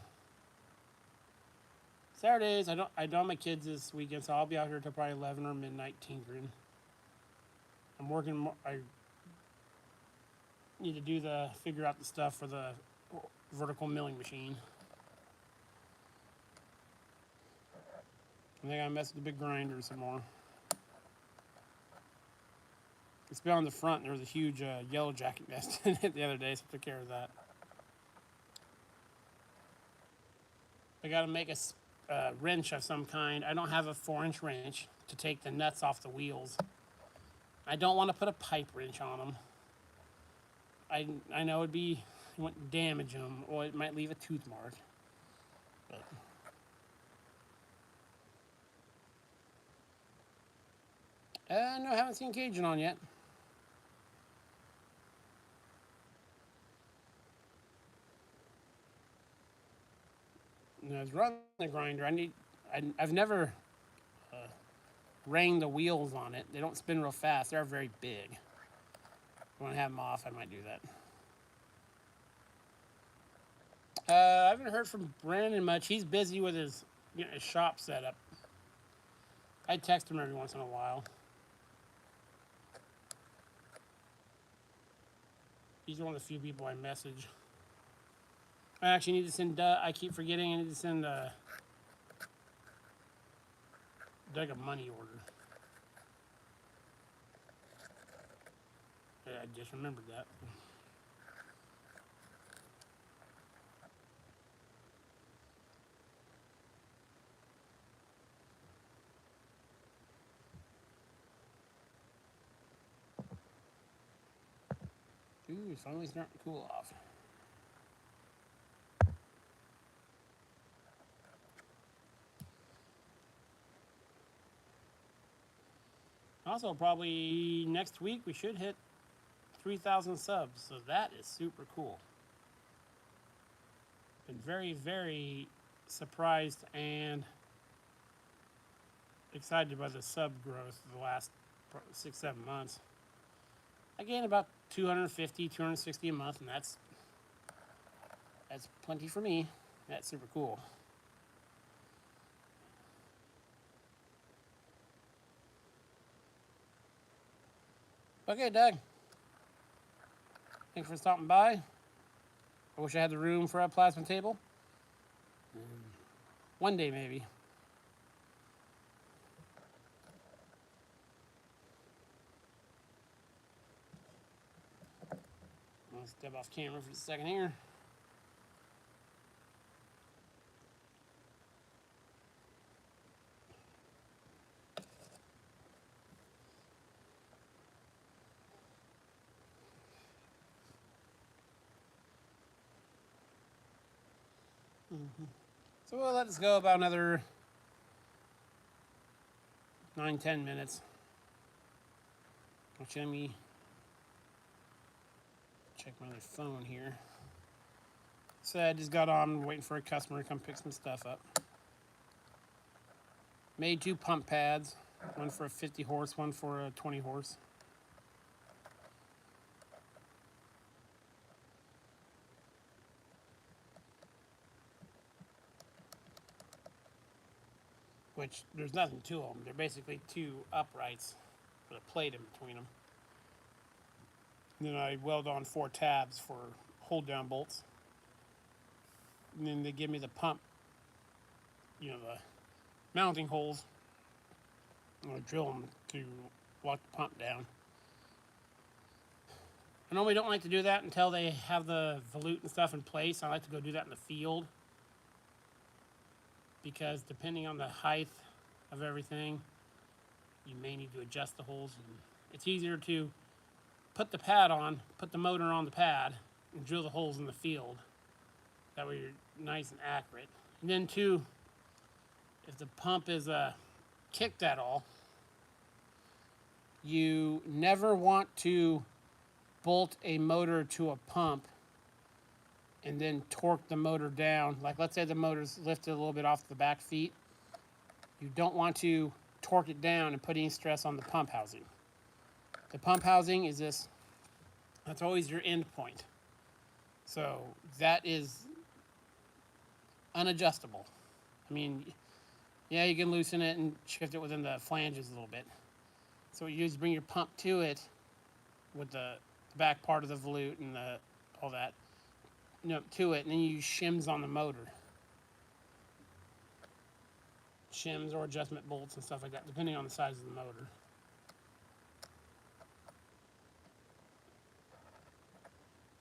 Saturdays. I don't have my kids this weekend, so I'll be out here till probably 11 or midnight tinkering. I'm working. I need to figure out the stuff for the vertical milling machine. I think I messed with the big grinder some more. It's been on the front. There was a huge yellow jacket nest in it the other day, so I took care of that. I got to make a wrench of some kind. I don't have a 4-inch wrench to take the nuts off the wheels. I don't want to put a pipe wrench on them. I know it wouldn't damage them, or it might leave a tooth mark. But no, I haven't seen Cajun on yet. And I was running the grinder. I've never rang the wheels on it. They don't spin real fast. They're very big. When I have them off, I might do that. I haven't heard from Brandon much. He's busy with his, his shop setup. I text him every once in a while. He's one of the few people I message. I actually need to send I keep forgetting I need to send Doug a money order. Yeah, I just remembered that. Ooh, it's finally starting to cool off. Also, probably next week we should hit 3,000 subs, so that is super cool. Been very, very surprised and excited by the sub growth of the last 6-7 months. I gain about 250, 260 a month, and that's plenty for me. That's super cool. Okay, Doug. Thanks for stopping by. I wish I had the room for a plasma table. One day, maybe. I'll step off camera for a second here. So we'll let this go about another 9-10 minutes. Actually, let me check my other phone here. So I just got on waiting for a customer to come pick some stuff up. Made 2 pump pads, one for a 50 horse, one for a 20 horse. Which there's nothing to them. They're basically 2 uprights with a plate in between them. And then I weld on 4 tabs for hold down bolts. And then they give me the pump, the mounting holes. I drill them to lock the pump down. I normally don't like to do that until they have the volute and stuff in place. I like to go do that in the field, because depending on the height of everything, you may need to adjust the holes. And it's easier to put the pad on, put the motor on the pad, and drill the holes in the field. That way you're nice and accurate. And then too, if the pump is kicked at all, you never want to bolt a motor to a pump and then torque the motor down. Like, let's say the motor's lifted a little bit off the back feet. You don't want to torque it down and put any stress on the pump housing. The pump housing is that's always your end point. So that is unadjustable. I mean, yeah, you can loosen it and shift it within the flanges a little bit. So what you do is bring your pump to it with the back part of the volute and all that, to it, and then you use shims on the motor. Shims or adjustment bolts and stuff like that, depending on the size of the motor.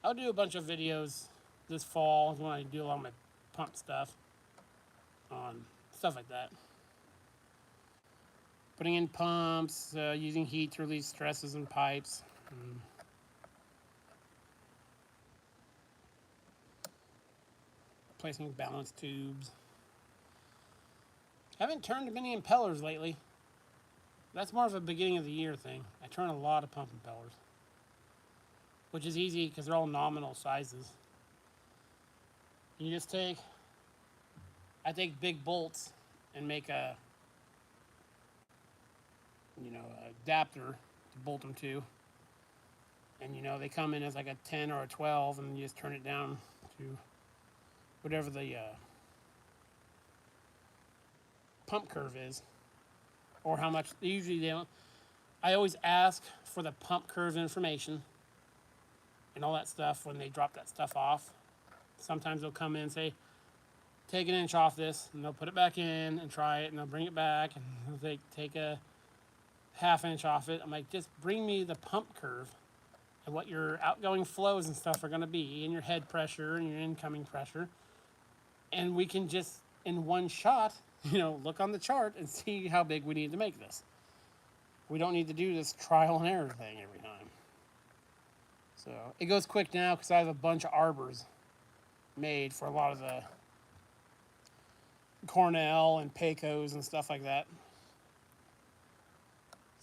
I'll do a bunch of videos this fall when I do a lot of my pump stuff on stuff like that. Putting in pumps, using heat to release stresses in pipes. Placing balance tubes. I haven't turned many impellers lately. That's more of a beginning of the year thing. I turn a lot of pump impellers, which is easy because they're all nominal sizes. You just take I take big bolts and make a adapter to bolt them to, and they come in as like a 10 or a 12, and you just turn it down to whatever the pump curve is, or how much. Usually they don't. I always ask for the pump curve information and all that stuff when they drop that stuff off. Sometimes they'll come in and say, take an inch off this, and they'll put it back in and try it, and they'll bring it back, and they take a half inch off it. I'm like, just bring me the pump curve and what your outgoing flows and stuff are going to be, and your head pressure and your incoming pressure, and we can just in one shot, look on the chart and see how big we need to make this. We don't need to do this trial and error thing every time. So it goes quick now because I have a bunch of arbors made for a lot of the Cornell and Pecos and stuff like that.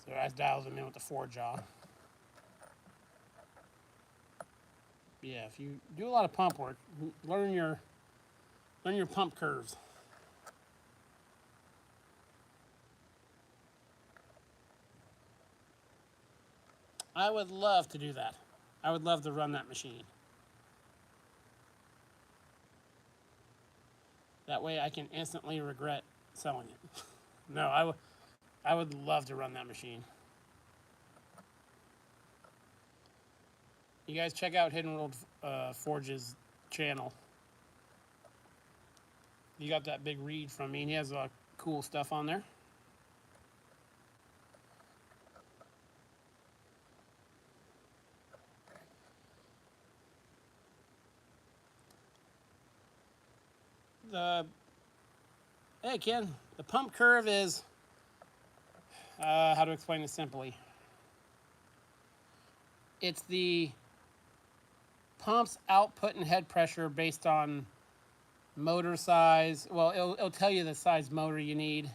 So I dialed them in with the 4-jaw. Yeah, if you do a lot of pump work, learn your pump curves. I would love to do that. I would love to run that machine. That way I can instantly regret selling it. No, I would love to run that machine. You guys check out Hidden World Forge's channel. You got that big read from me, and he has cool stuff on there. Hey Ken, the pump curve is, how to explain it simply. It's the pump's output and head pressure based on motor size. Well, it'll tell you the size motor you need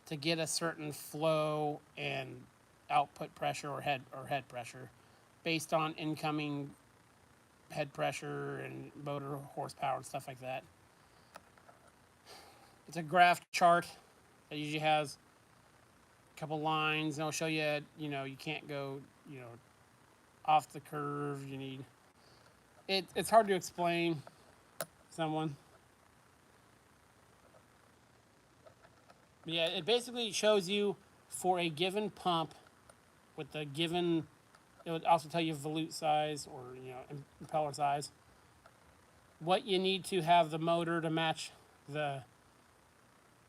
to get a certain flow and output pressure or head pressure based on incoming head pressure and motor horsepower and stuff like that. It's a graph chart that usually has a couple lines, and it'll show you, you can't go, off the curve. You need it's hard to explain to someone. But yeah, it basically shows you for a given pump with the given. It would also tell you volute size or impeller size. What you need to have the motor to match the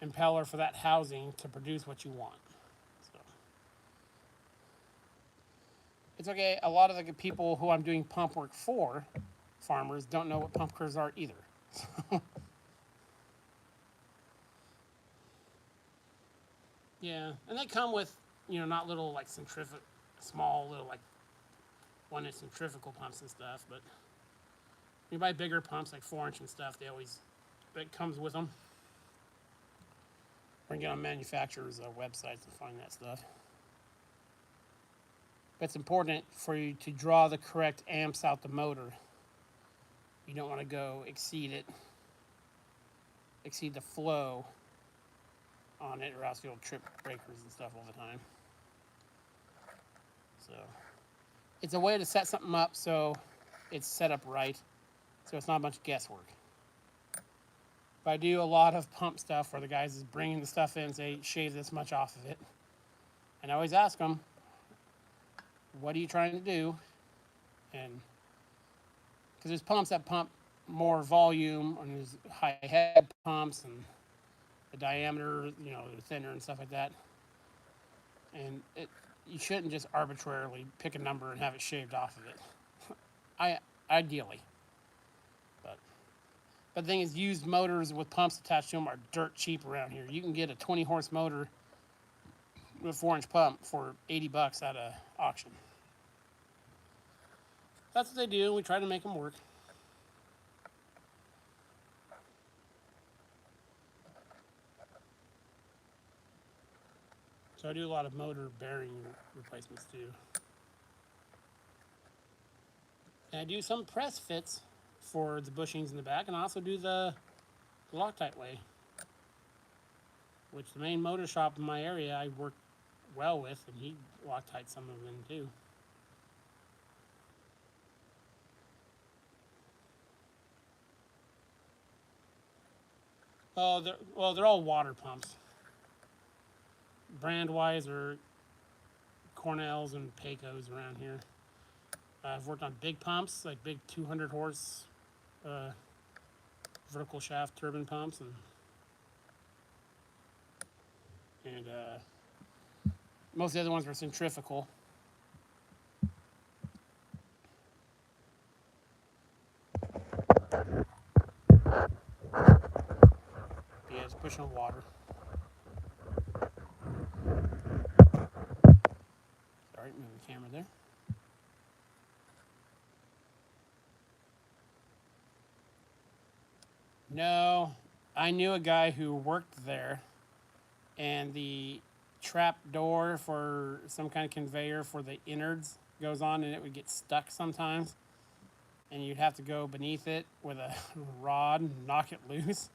impeller for that housing to produce what you want. So it's okay. A lot of the people who I'm doing pump work for, farmers, don't know what pump curves are either. Yeah, and they come with not little like small little like 1-inch centrifugal pumps and stuff, but you buy bigger pumps like 4-inch and stuff. It comes with them. Or you can get on manufacturers' websites and find that stuff. But it's important for you to draw the correct amps out the motor. You don't want to go exceed the flow on it, or else you'll trip breakers and stuff all the time. So it's a way to set something up so it's set up right, so it's not a bunch of guesswork. But I do a lot of pump stuff where the guys is bringing the stuff in and say, shave this much off of it. And I always ask them, what are you trying to do? And because there's pumps that pump more volume, and there's high head pumps, and the diameter, they're thinner and stuff like that. And you shouldn't just arbitrarily pick a number and have it shaved off of it. Ideally. But the thing is, used motors with pumps attached to them are dirt cheap around here. You can get a 20-horse motor with a 4-inch pump for $80 at an auction. That's what they do. We try to make them work. So I do a lot of motor bearing replacements too. And I do some press fits for the bushings in the back, and I also do the Loctite lay. which the main motor shop in my area I work well with, and he Loctite some of them in too. Oh, they're all water pumps. Brand wise are Cornells and Pecos around here. I've worked on big pumps, like big 200 horse uh, vertical shaft turbine pumps, and most of the other ones were centrifugal. Yeah, it's pushing water. Sorry, move the camera there. No, I knew a guy who worked there, and the trap door for some kind of conveyor for the innards goes on, and it would get stuck sometimes, and you'd have to go beneath it with a rod and knock it loose.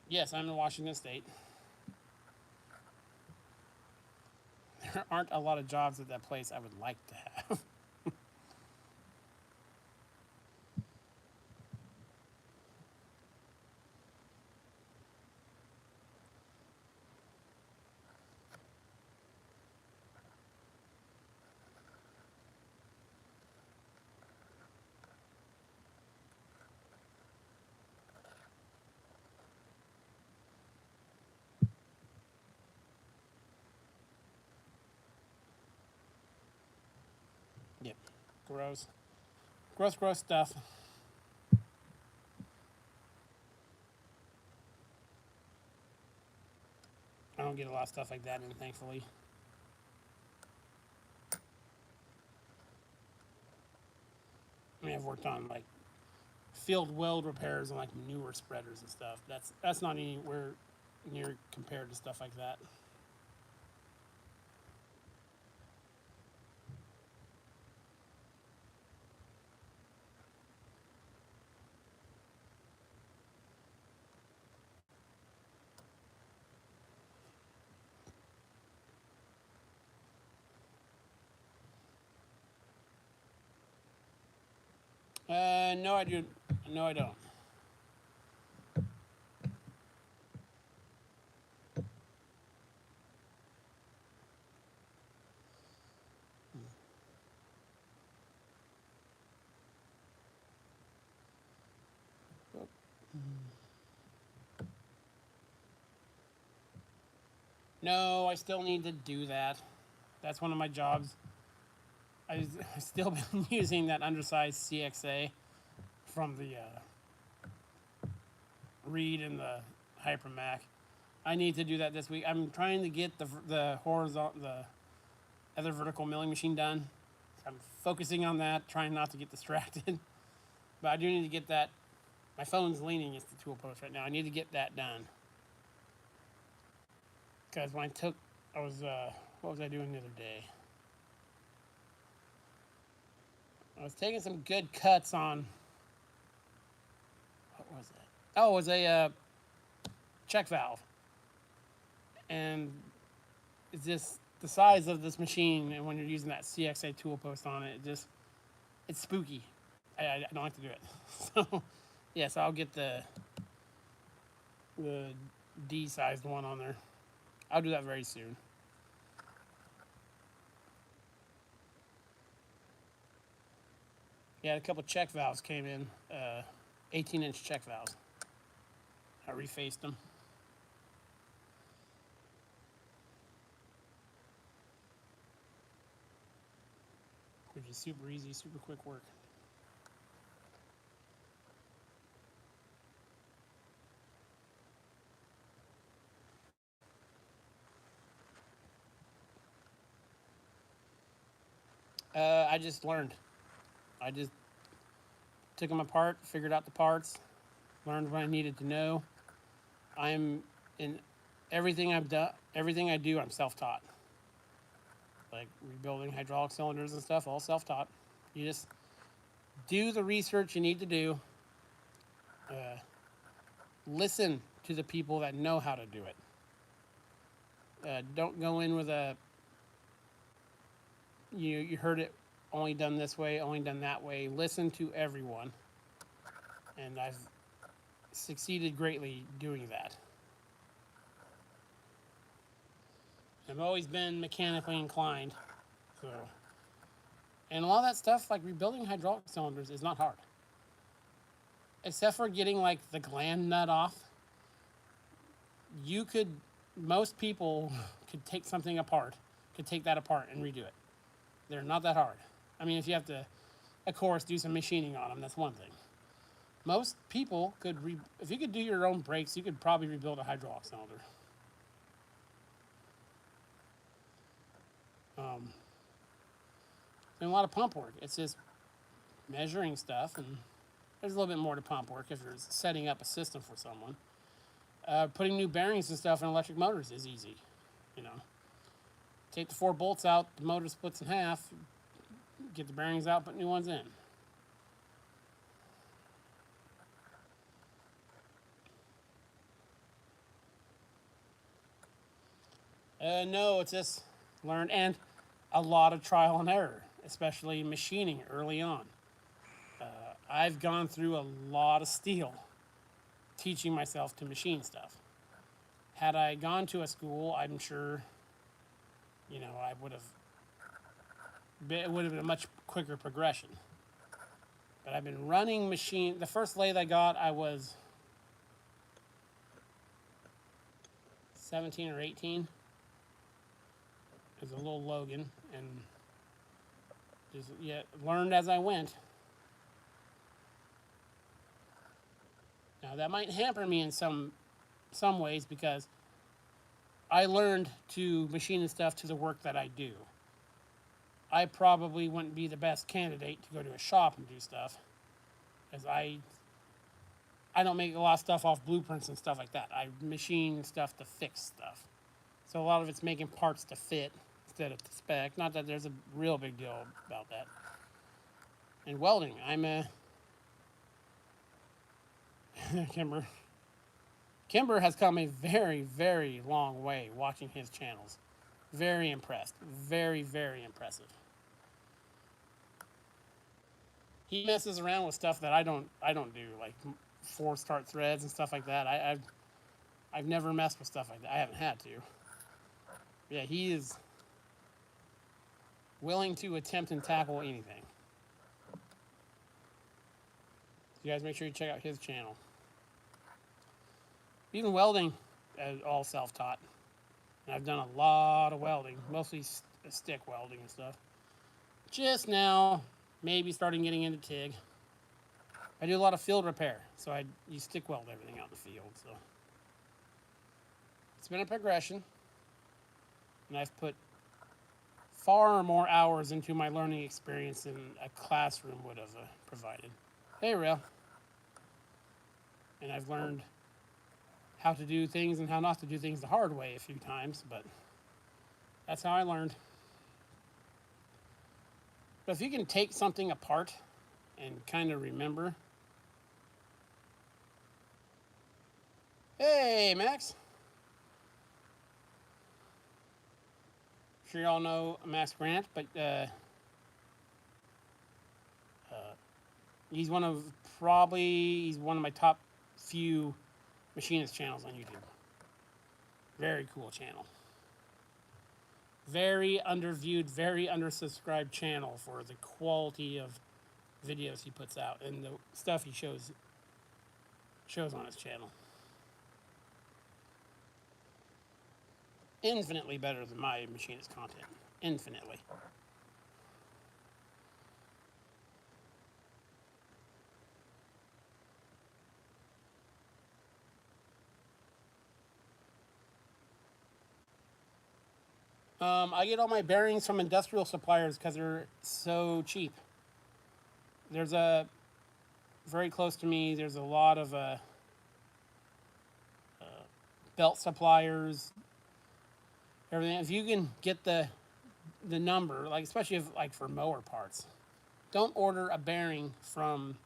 Yes, I'm in Washington State. There aren't a lot of jobs at that place I would like to have. Yep, gross. Gross stuff. I don't get a lot of stuff like that in, thankfully. I mean, I've worked on like field weld repairs on like newer spreaders and stuff. That's not anywhere near compared to stuff like that. No, I do. No, I don't. No, I still need to do that. That's one of my jobs. I still been using that undersized CXA from the Reed and the Hypermac. I need to do that this week. I'm trying to get the horizontal, the other vertical milling machine done. I'm focusing on that, trying not to get distracted. But I do need to get that. My phone's leaning against the tool post right now. I need to get that done. Because when I was, what was I doing the other day? I was taking some good cuts on, what was it? Oh, it was a check valve. And it's just the size of this machine, and when you're using that CXA tool post on it, it's spooky. I don't like to do it. So, yeah, so I'll get the D-sized one on there. I'll do that very soon. Yeah, a couple check valves came in, 18-inch check valves. I refaced them. Which is super easy, super quick work. I just learned. I just took them apart, figured out the parts, learned what I needed to know. I'm in everything I've done, everything I do, I'm self-taught. Like rebuilding hydraulic cylinders and stuff, all self-taught. You just do the research you need to do. listen to the people that know how to do it. Don't go in with a you heard it only done this way, only done that way. Listen to everyone, and I've succeeded greatly doing that. I've always been mechanically inclined, so and a lot of that stuff, like rebuilding hydraulic cylinders, is not hard, except for getting like the gland nut off. You could, most people could take something apart, could take that apart and redo it. They're not that hard. I mean, if you have to, of course, do some machining on them, that's one thing. Most people could, if you could do your own brakes, you could probably rebuild a hydraulic cylinder. And a lot of pump work. It's just measuring stuff, and there's a little bit more to pump work if you're setting up a system for someone. Putting new bearings and stuff in electric motors is easy, you know. Take the 4 bolts out, the motor splits in half, get the bearings out, put new ones in. No, it's just learn, and a lot of trial and error, especially machining early on. I've gone through a lot of steel teaching myself to machine stuff. Had I gone to a school, I'm sure, you know, it would have been a much quicker progression. But I've been running machine. The first lathe I got, I was 17 or 18. It was a little Logan, and just learned as I went. Now that might hamper me in some ways because I learned to machine and stuff to the work that I do. I probably wouldn't be the best candidate to go to a shop and do stuff, as I don't make a lot of stuff off blueprints and stuff like that. I machine stuff to fix stuff. So a lot of it's making parts to fit instead of to spec. Not that there's a real big deal about that. And welding, Kimber has come a very, very long way watching his channels. Very impressed. Very, very impressive. He messes around with stuff that I don't do, like 4-start threads and stuff like that. I've never messed with stuff like that. I haven't had to. Yeah, he is willing to attempt and tackle anything. You guys make sure you check out his channel. Even welding, all self-taught. And I've done a lot of welding, mostly stick welding and stuff. Just now, maybe starting getting into TIG. I do a lot of field repair, so you stick weld everything out in the field. So it's been a progression, and I've put far more hours into my learning experience than a classroom would have provided. Hey, Rail. And I've learned how to do things and how not to do things the hard way a few times, but that's how I learned. But if you can take something apart and kind of remember. Hey, Max. I'm sure you all know Max Grant, but he's one of my top few machinist channels on YouTube. Very cool channel. Very underviewed, very undersubscribed channel for the quality of videos he puts out and the stuff he shows on his channel. Infinitely better than my machinist content. Infinitely. I get all my bearings from industrial suppliers because they're so cheap. There's very close to me, there's a lot of belt suppliers, everything. If you can get the number, like especially for mower parts, don't order a bearing from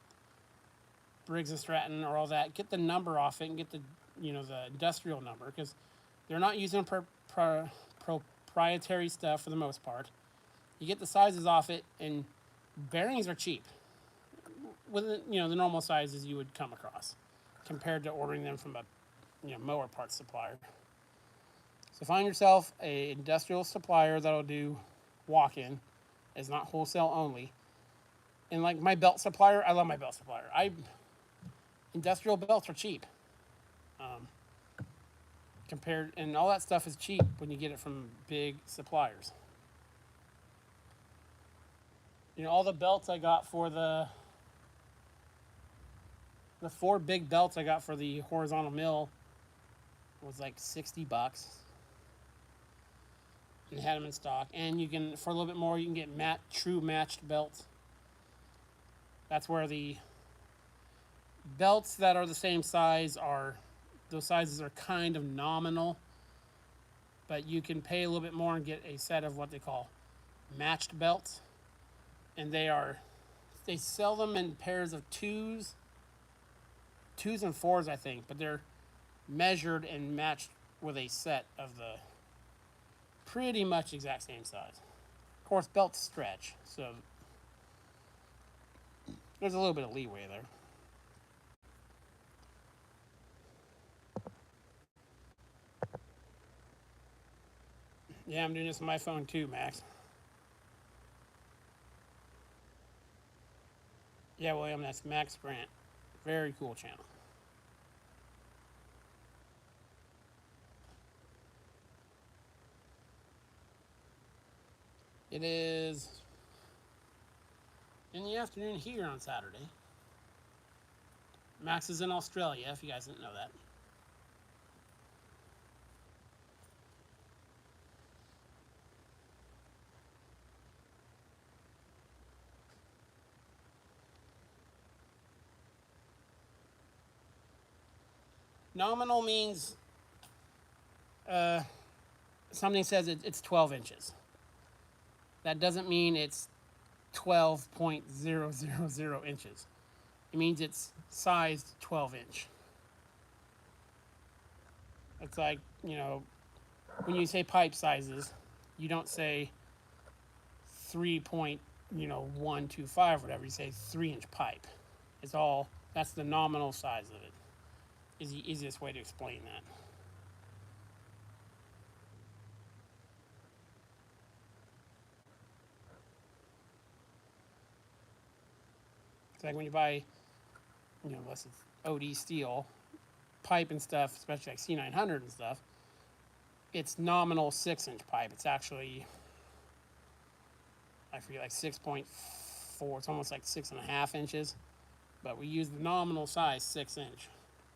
Briggs and Stratton or all that, get the number off it and get the, you know, the industrial number, because they're not using proprietary stuff for the most part. You get the sizes off it, and bearings are cheap with, you know, the normal sizes you would come across compared to ordering them from a, you know, mower parts supplier. So find yourself a industrial supplier that'll do walk-in. It's not wholesale only. And like my belt supplier, I love my belt supplier. Industrial belts are cheap. Compared, and all that stuff is cheap when you get it from big suppliers. You know, all the belts I got for the 4 big belts I got for the horizontal mill was like $60. And had them in stock. And you can, for a little bit more, you can get true matched belts. That's where the belts that are the same size are, those sizes are kind of nominal, but you can pay a little bit more and get a set of what they call matched belts. And they sell them in pairs of twos and fours, I think, but they're measured and matched with a set of the pretty much exact same size. Of course, belts stretch, so there's a little bit of leeway there. Yeah, I'm doing this on my phone too, Max. Yeah, William, that's Max Grant. Very cool channel. It is in the afternoon here on Saturday. Max is in Australia, if you guys didn't know that. Nominal means something says it's 12 inches. That doesn't mean it's 12.000 inches. It means it's sized 12 inch. It's like, you know, when you say pipe sizes, you don't say 3.125 or whatever. You say 3-inch pipe. It's all, that's the nominal size of it. Is the easiest way to explain that. It's like when you buy, you know, unless it's OD steel, pipe and stuff, especially like C900 and stuff, it's nominal 6-inch pipe. It's actually, I forget, like 6.4, it's almost like 6.5 inches. But we use the nominal size 6-inch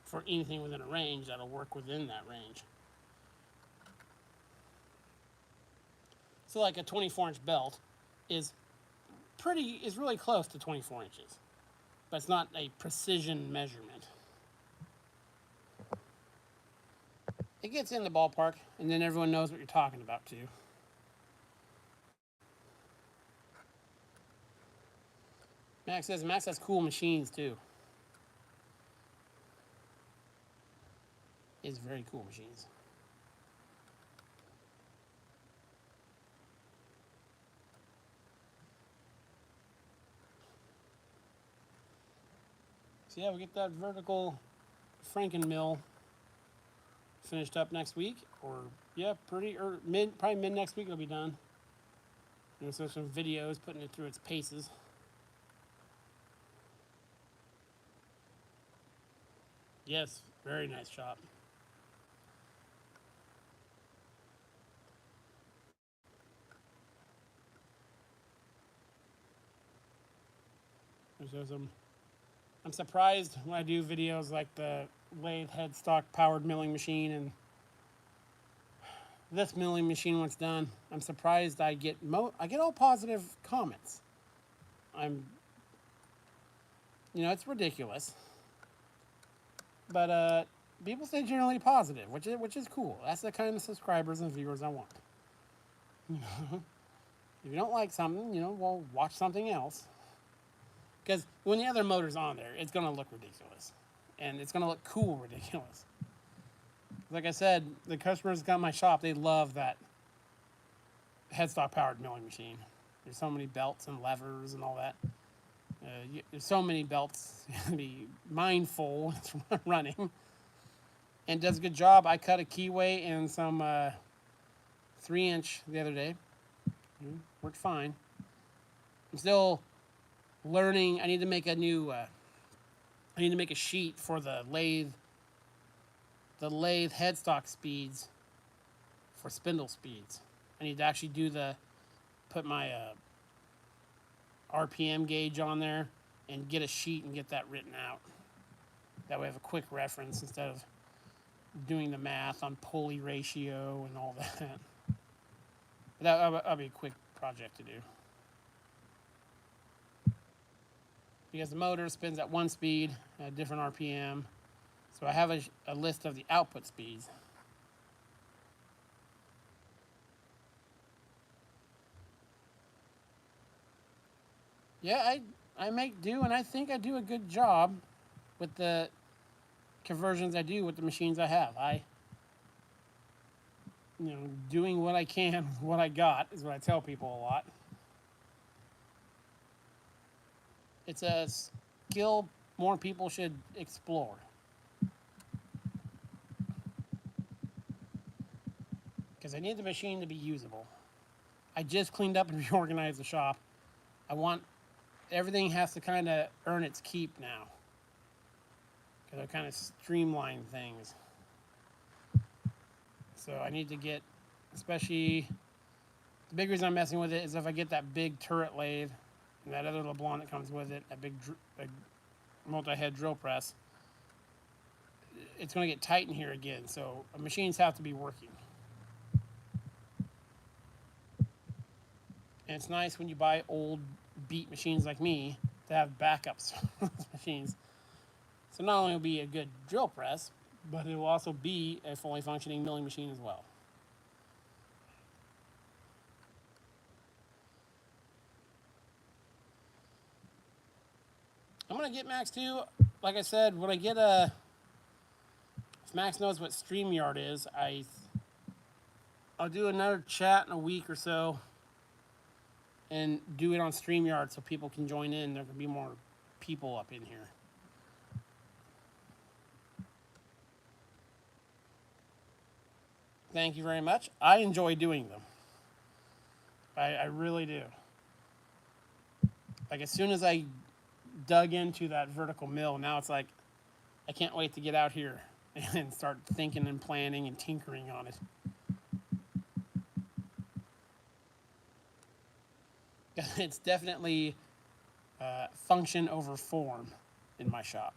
for anything within a range that'll work within that range. So like a 24-inch belt is really close to 24 inches. But it's not a precision measurement. It gets in the ballpark, and then everyone knows what you're talking about too. Max has cool machines too. He has very cool machines. So yeah, we get that vertical Franken mill finished up next week, or yeah, probably mid next week it'll be done. You know, so some videos putting it through its paces. Yes, very nice shop. I'm surprised when I do videos like the Lathe headstock powered milling machine and this milling machine once done. I'm surprised I get all positive comments. It's ridiculous, but people stay generally positive, which is cool. That's the kind of subscribers and viewers I want. If you don't like something, well, watch something else. Because when the other motor's on there, it's going to look ridiculous. And it's going to look cool ridiculous. Like I said, the customers got my shop, they love that headstock powered milling machine. There's so many belts and levers and all that. There's so many belts. You have to be mindful when running. And does a good job. I cut a keyway and some 3-inch the other day. Worked fine. I'm still learning. I need to make a new. I need to make a sheet for the lathe. The lathe headstock speeds for spindle speeds. I need to actually put my RPM gauge on there and get a sheet and get that written out. That way I have a quick reference instead of doing the math on pulley ratio and all that. That'll be a quick project to do. Because the motor spins at one speed, at a different RPM. So I have a list of the output speeds. Yeah, I make do, and I think I do a good job with the conversions I do with the machines I have. Doing what I can with what I got is what I tell people a lot. It's a skill more people should explore. Because I need the machine to be usable. I just cleaned up and reorganized the shop. Everything has to kind of earn its keep now. Because I kind of streamline things. So I need to get, especially, the big reason I'm messing with it is if I get that big turret lathe and that other LeBlanc that comes with it, that big multi-head drill press, it's going to get tight in here again. So machines have to be working. And it's nice when you buy old beat machines like me to have backups for those machines. So not only will it be a good drill press, but it will also be a fully functioning milling machine as well. I'm going to get Max too. Like I said, when I get if Max knows what StreamYard is, I'll do another chat in a week or so and do it on StreamYard so people can join in. There can be more people up in here. Thank you very much. I enjoy doing them. I really do. Like as soon as I dug into that vertical mill, now it's like I can't wait to get out here and start thinking and planning and tinkering on it. It's definitely function over form in my shop.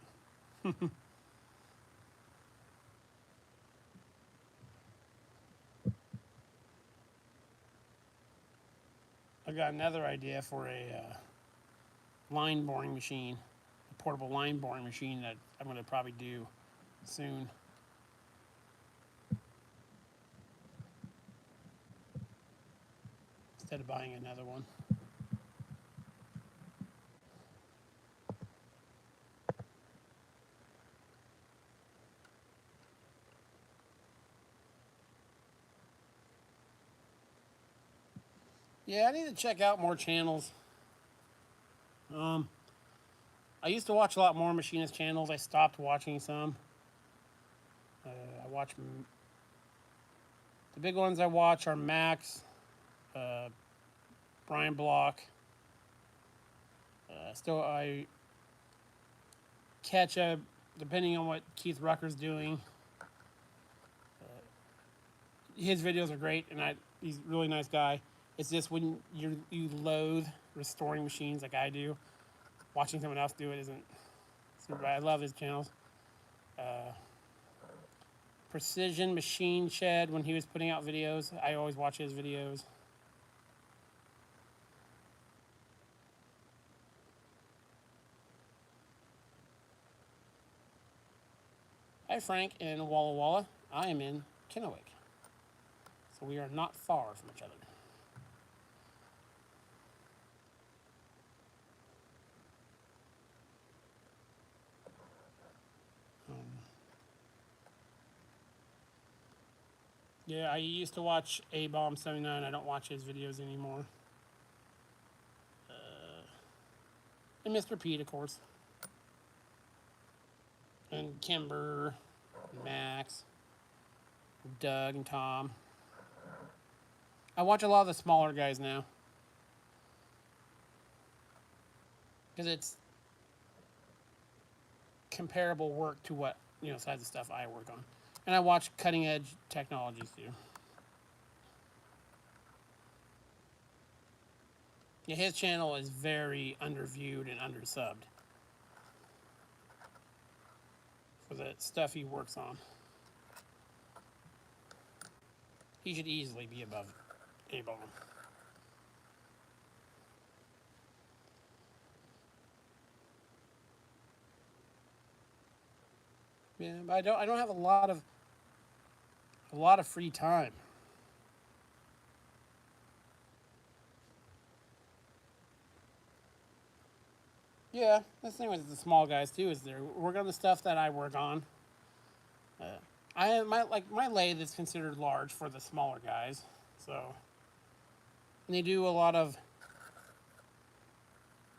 I got another idea for a line boring machine, a portable line boring machine that I'm going to probably do soon. Instead of buying another one. Yeah, I need to check out more channels. I used to watch a lot more Machinist channels. I stopped watching some. I watch the big ones. I watch are Max, Brian Block. Still, I catch up depending on what Keith Rucker's doing. His videos are great, and he's a really nice guy. It's just when you loathe restoring machines like I do, watching someone else do it isn't super bad. I love his channels. Precision Machine Shed, when he was putting out videos, I always watch his videos. Hi Frank in Walla Walla. I am in Kennewick. So we are not far from each other. Yeah, I used to watch A-Bomb79. I don't watch his videos anymore. And Mr. Pete, of course. And Kimber, and Max, and Doug, and Tom. I watch a lot of the smaller guys now. Because it's comparable work to what, size of stuff I work on. And I watch cutting edge technologies too. Yeah, his channel is very underviewed and undersubbed for the stuff he works on. He should easily be above A-Bomb. Yeah, but I don't have a lot of free time. Yeah, that's the thing with the small guys too, is they're working on the stuff that I work on. Uh, my lathe is considered large for the smaller guys, so and they do a lot of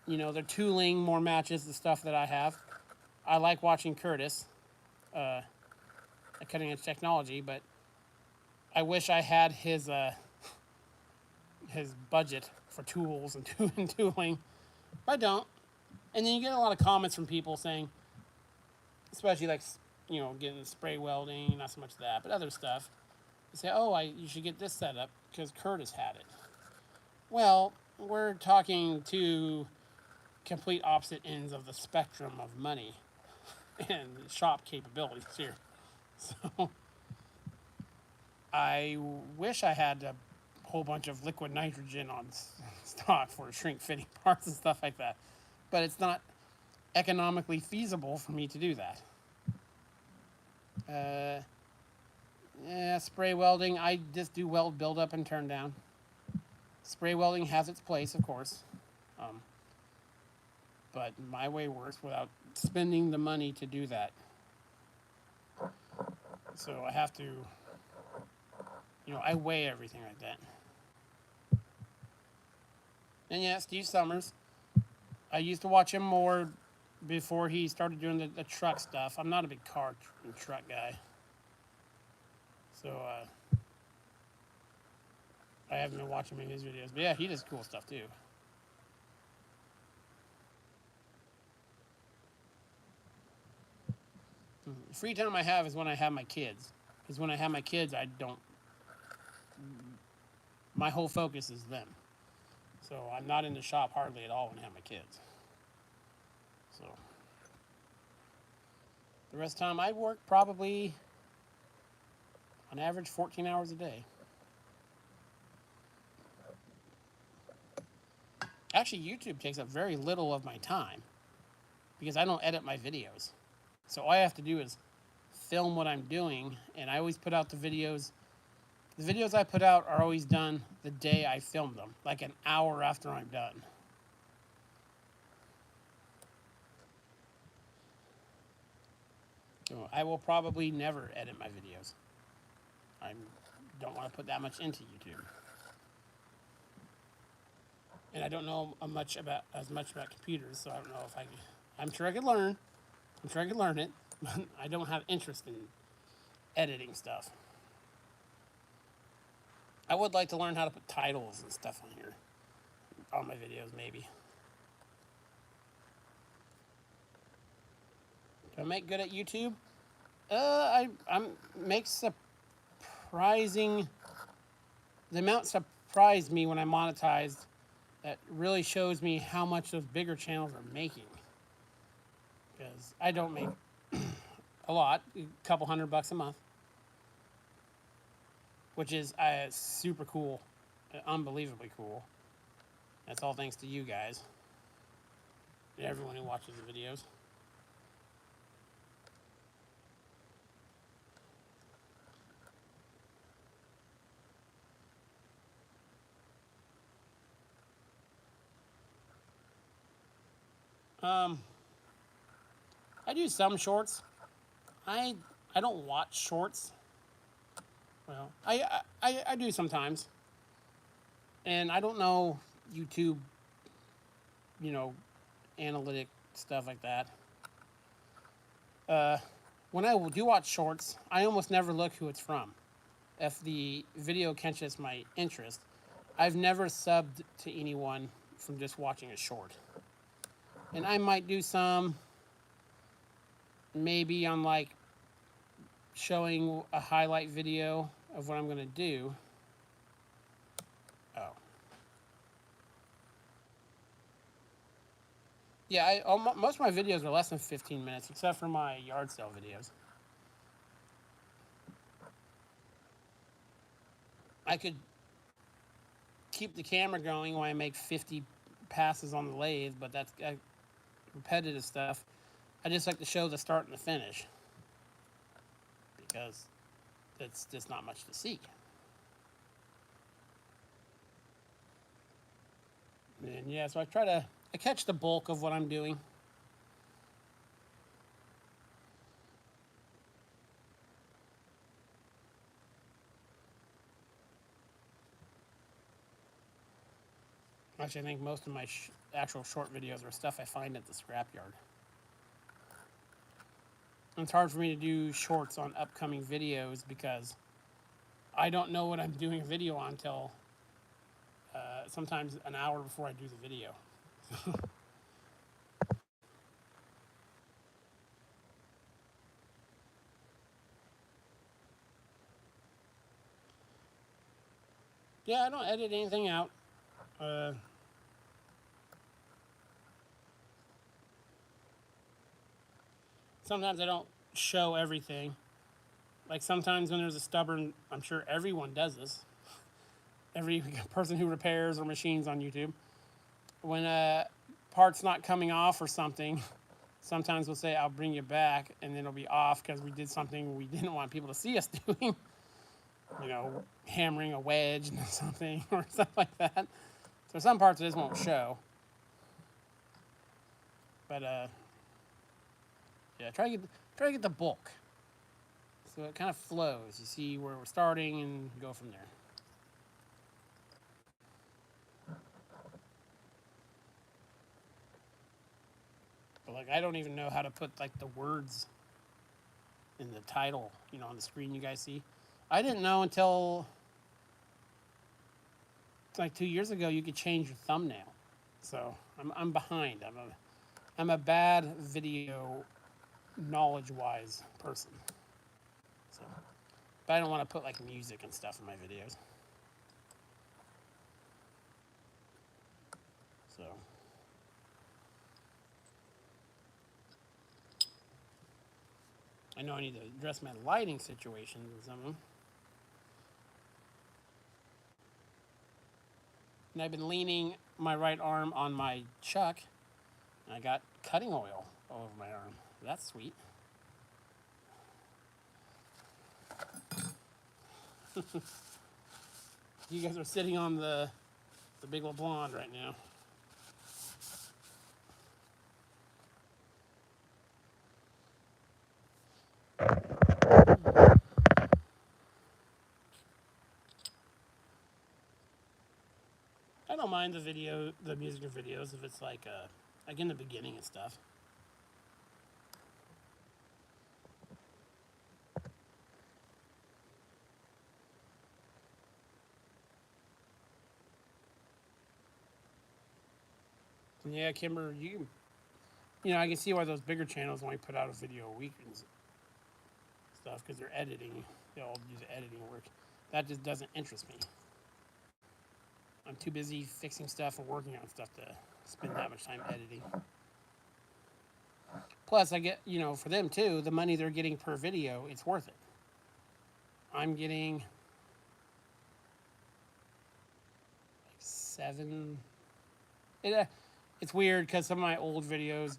they're tooling more matches the stuff that I have. I like watching Curtis, at Cutting Edge Technology, but I wish I had his budget for tools and tooling. But I don't. And then you get a lot of comments from people saying, especially like getting spray welding, not so much that, but other stuff. They say, "Oh, you should get this set up because Curtis had it." Well, we're talking two complete opposite ends of the spectrum of money and shop capabilities here. So I wish I had a whole bunch of liquid nitrogen on stock for shrink fitting parts and stuff like that, but it's not economically feasible for me to do that. Yeah, spray welding, I just do weld build up and turn down. Spray welding has its place, of course, but my way works without spending the money to do that. So I have to, I weigh everything like that. And yeah, Steve Summers, I used to watch him more before he started doing the truck stuff. I'm not a big car and truck guy. So I haven't been watching many of his videos. But yeah, he does cool stuff too. The free time I have is when I have my kids. Because when I have my kids, my whole focus is them. So I'm not in the shop hardly at all when I have my kids. So the rest of the time I work probably on average 14 hours a day. Actually, YouTube takes up very little of my time because I don't edit my videos. So all I have to do is film what I'm doing, and I always put out the videos. The videos I put out are always done the day I filmed them, like an hour after I'm done. So I will probably never edit my videos. I don't want to put that much into YouTube. And I don't know as much about computers, so I don't know if I'm sure I could learn. I'm sure I could learn it, but I don't have interest in editing stuff. I would like to learn how to put titles and stuff on here, on my videos, maybe. Do I make good at YouTube? I'm make surprising. The amount surprised me when I monetized. That really shows me how much those bigger channels are making. Because I don't make a lot, a couple $100 a month, which is super cool, unbelievably cool. That's all thanks to you guys and everyone who watches the videos. I do some shorts. I don't watch shorts. Well, I do sometimes, and I don't know YouTube, you know, analytic stuff like that. Uh, when I do watch shorts, I almost never look who it's from. If the video catches my interest, I've never subbed to anyone from just watching a short. And I might do some, maybe on like showing a highlight video of what I'm going to do. Oh. Yeah, most of my videos are less than 15 minutes, except for my yard sale videos. I could keep the camera going while I make 50 passes on the lathe, but that's repetitive stuff. I just like to show the start and the finish because it's just not much to see. And yeah, so I catch the bulk of what I'm doing. Actually, I think most of my actual short videos are stuff I find at the scrapyard. It's hard for me to do shorts on upcoming videos because I don't know what I'm doing a video on until sometimes an hour before I do the video. Yeah, I don't edit anything out. Sometimes I don't show everything. Like sometimes when there's a stubborn, I'm sure everyone does this. Every person who repairs or machines on YouTube, when a part's not coming off or something, sometimes we'll say, I'll bring you back, and then it'll be off because we did something we didn't want people to see us doing. You know, hammering a wedge or something or stuff like that. So some parts of this won't show. But yeah, try to get the bulk. So it kind of flows. You see where we're starting and go from there. But like I don't even know how to put like the words in the title, you know, on the screen you guys see. I didn't know until like 2 years ago you could change your thumbnail. So I'm behind. I'm a bad video knowledge-wise person. So, but I don't want to put like music and stuff in my videos. So. I know I need to address my lighting situation in some of them. And I've been leaning my right arm on my chuck, and I got cutting oil all over my arm. That's sweet. You guys are sitting on the big old blonde right now. I don't mind the music and videos if it's like in the beginning and stuff. And yeah, Kimber, you know, I can see why those bigger channels only put out a video a week and stuff because they're editing. They all use editing work. That just doesn't interest me. I'm too busy fixing stuff and working on stuff to spend that much time editing. Plus, I get, you know, for them too, the money they're getting per video, it's worth it. I'm getting like 7. It's weird because some of my old videos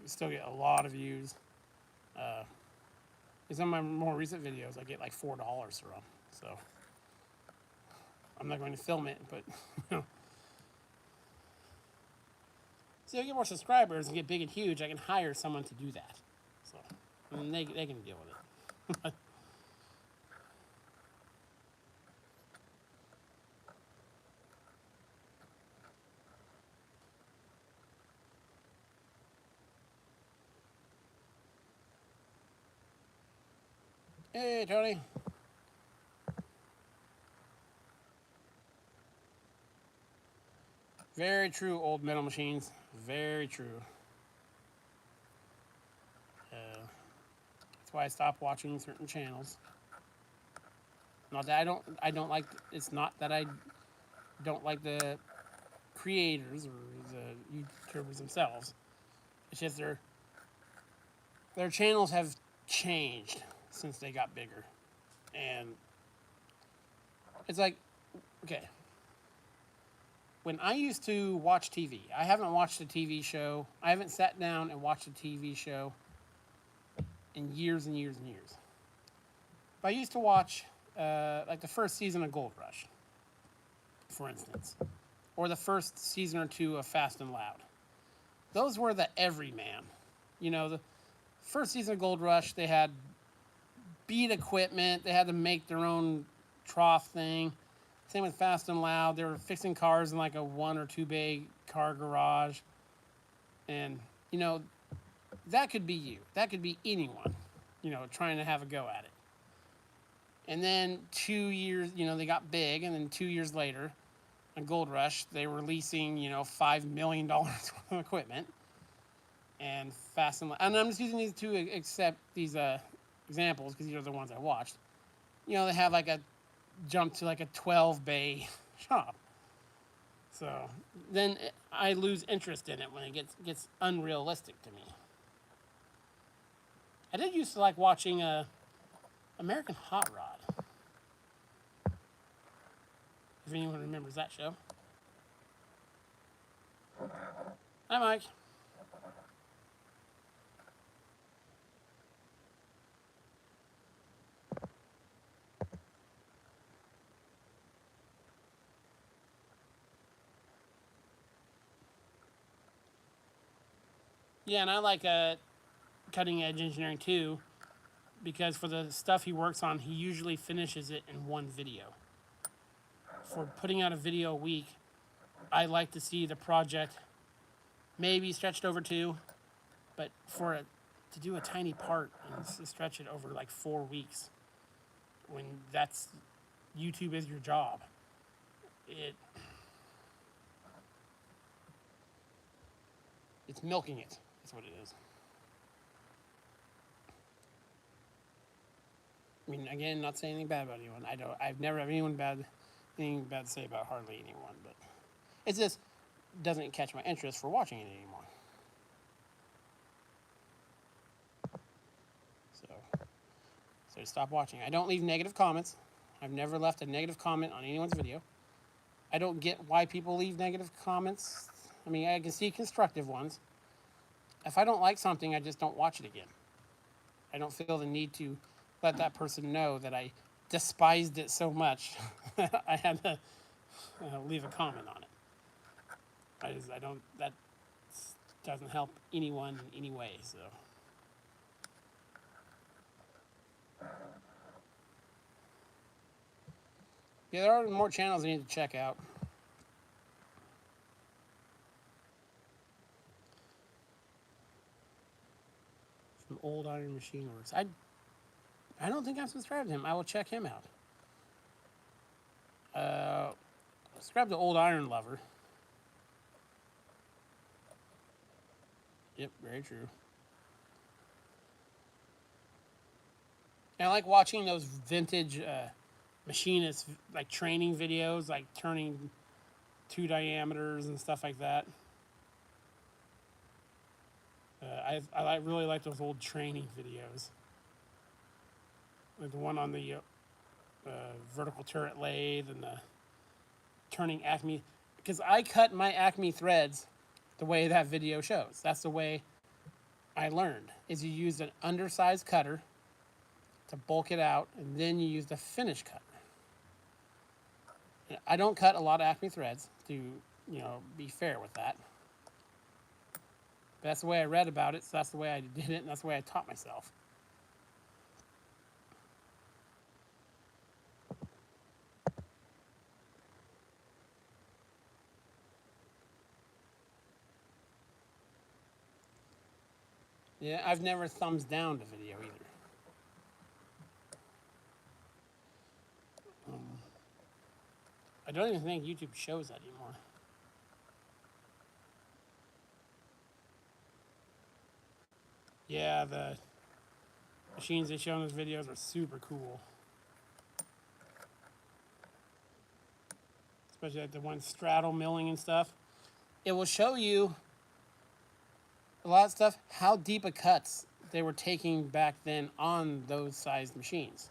still get a lot of views. Some of my more recent videos, I get like $4 for them. So I'm not going to film it, but you know. See, I get more subscribers and get big and huge, I can hire someone to do that. So, and they can deal with it. Hey, Tony. Very true, old metal machines. Very true. That's why I stopped watching certain channels. Not that I don't like. It's not that I don't like the creators or the YouTubers themselves. It's just their channels have changed since they got bigger, and it's like, okay. When I used to watch TV, I haven't watched a TV show. I haven't sat down and watched a TV show in years and years and years. But I used to watch like the first season of Gold Rush, for instance, or the first season or two of Fast and Loud. Those were the everyman. You know, the first season of Gold Rush, they had beat equipment. They had to make their own trough thing. Same with Fast and Loud. They were fixing cars in like a 1 or 2 bay car garage. And, you know, that could be you. That could be anyone, you know, trying to have a go at it. And then 2 years, you know, they got big. And then 2 years later, on Gold Rush, they were leasing, you know, $5 million worth of equipment. And Fast and Loud. And I'm just using these two examples because these are the ones I watched. You know, they have like a jump to like a 12 bay shop. So then I lose interest in it when it gets unrealistic to me. I did used to like watching American Hot Rod. If anyone remembers that show. Hi, Mike. Yeah, and I like cutting edge engineering too, because for the stuff he works on, he usually finishes it in one video. For putting out a video a week, I like to see the project maybe stretched over 2, but for it to do a tiny part and to stretch it over like 4 weeks, when that's YouTube is your job, it's milking it. That's what it is. I mean, again, not saying anything bad about anyone. I've never had anything bad to say about hardly anyone, but it just doesn't catch my interest for watching it anymore. So stop watching. I don't leave negative comments. I've never left a negative comment on anyone's video. I don't get why people leave negative comments. I mean, I can see constructive ones. If I don't like something, I just don't watch it again. I don't feel the need to let that person know that I despised it so much I had to leave a comment on it. I don't, that doesn't help anyone in any way, so. Yeah, there are more channels I need to check out. From Old Iron Machine Works. I don't think I'm subscribed to him. I will check him out. Subscribe to Old Iron Lover. Yep, very true. And I like watching those vintage machinist like training videos, like turning 2 diameters and stuff like that. I really like those old training videos. Like the one on the vertical turret lathe and the turning Acme. Because I cut my Acme threads the way that video shows. That's the way I learned, is you use an undersized cutter to bulk it out, and then you use the finish cutter. I don't cut a lot of Acme threads to, you know, be fair with that. But that's the way I read about it, so that's the way I did it, and that's the way I taught myself. Yeah, I've never thumbs down a video either. don't even think YouTube shows that anymore. Yeah, the machines they show in those videos are super cool. Especially like the one straddle milling and stuff. It will show you a lot of stuff, how deep of cuts they were taking back then on those sized machines.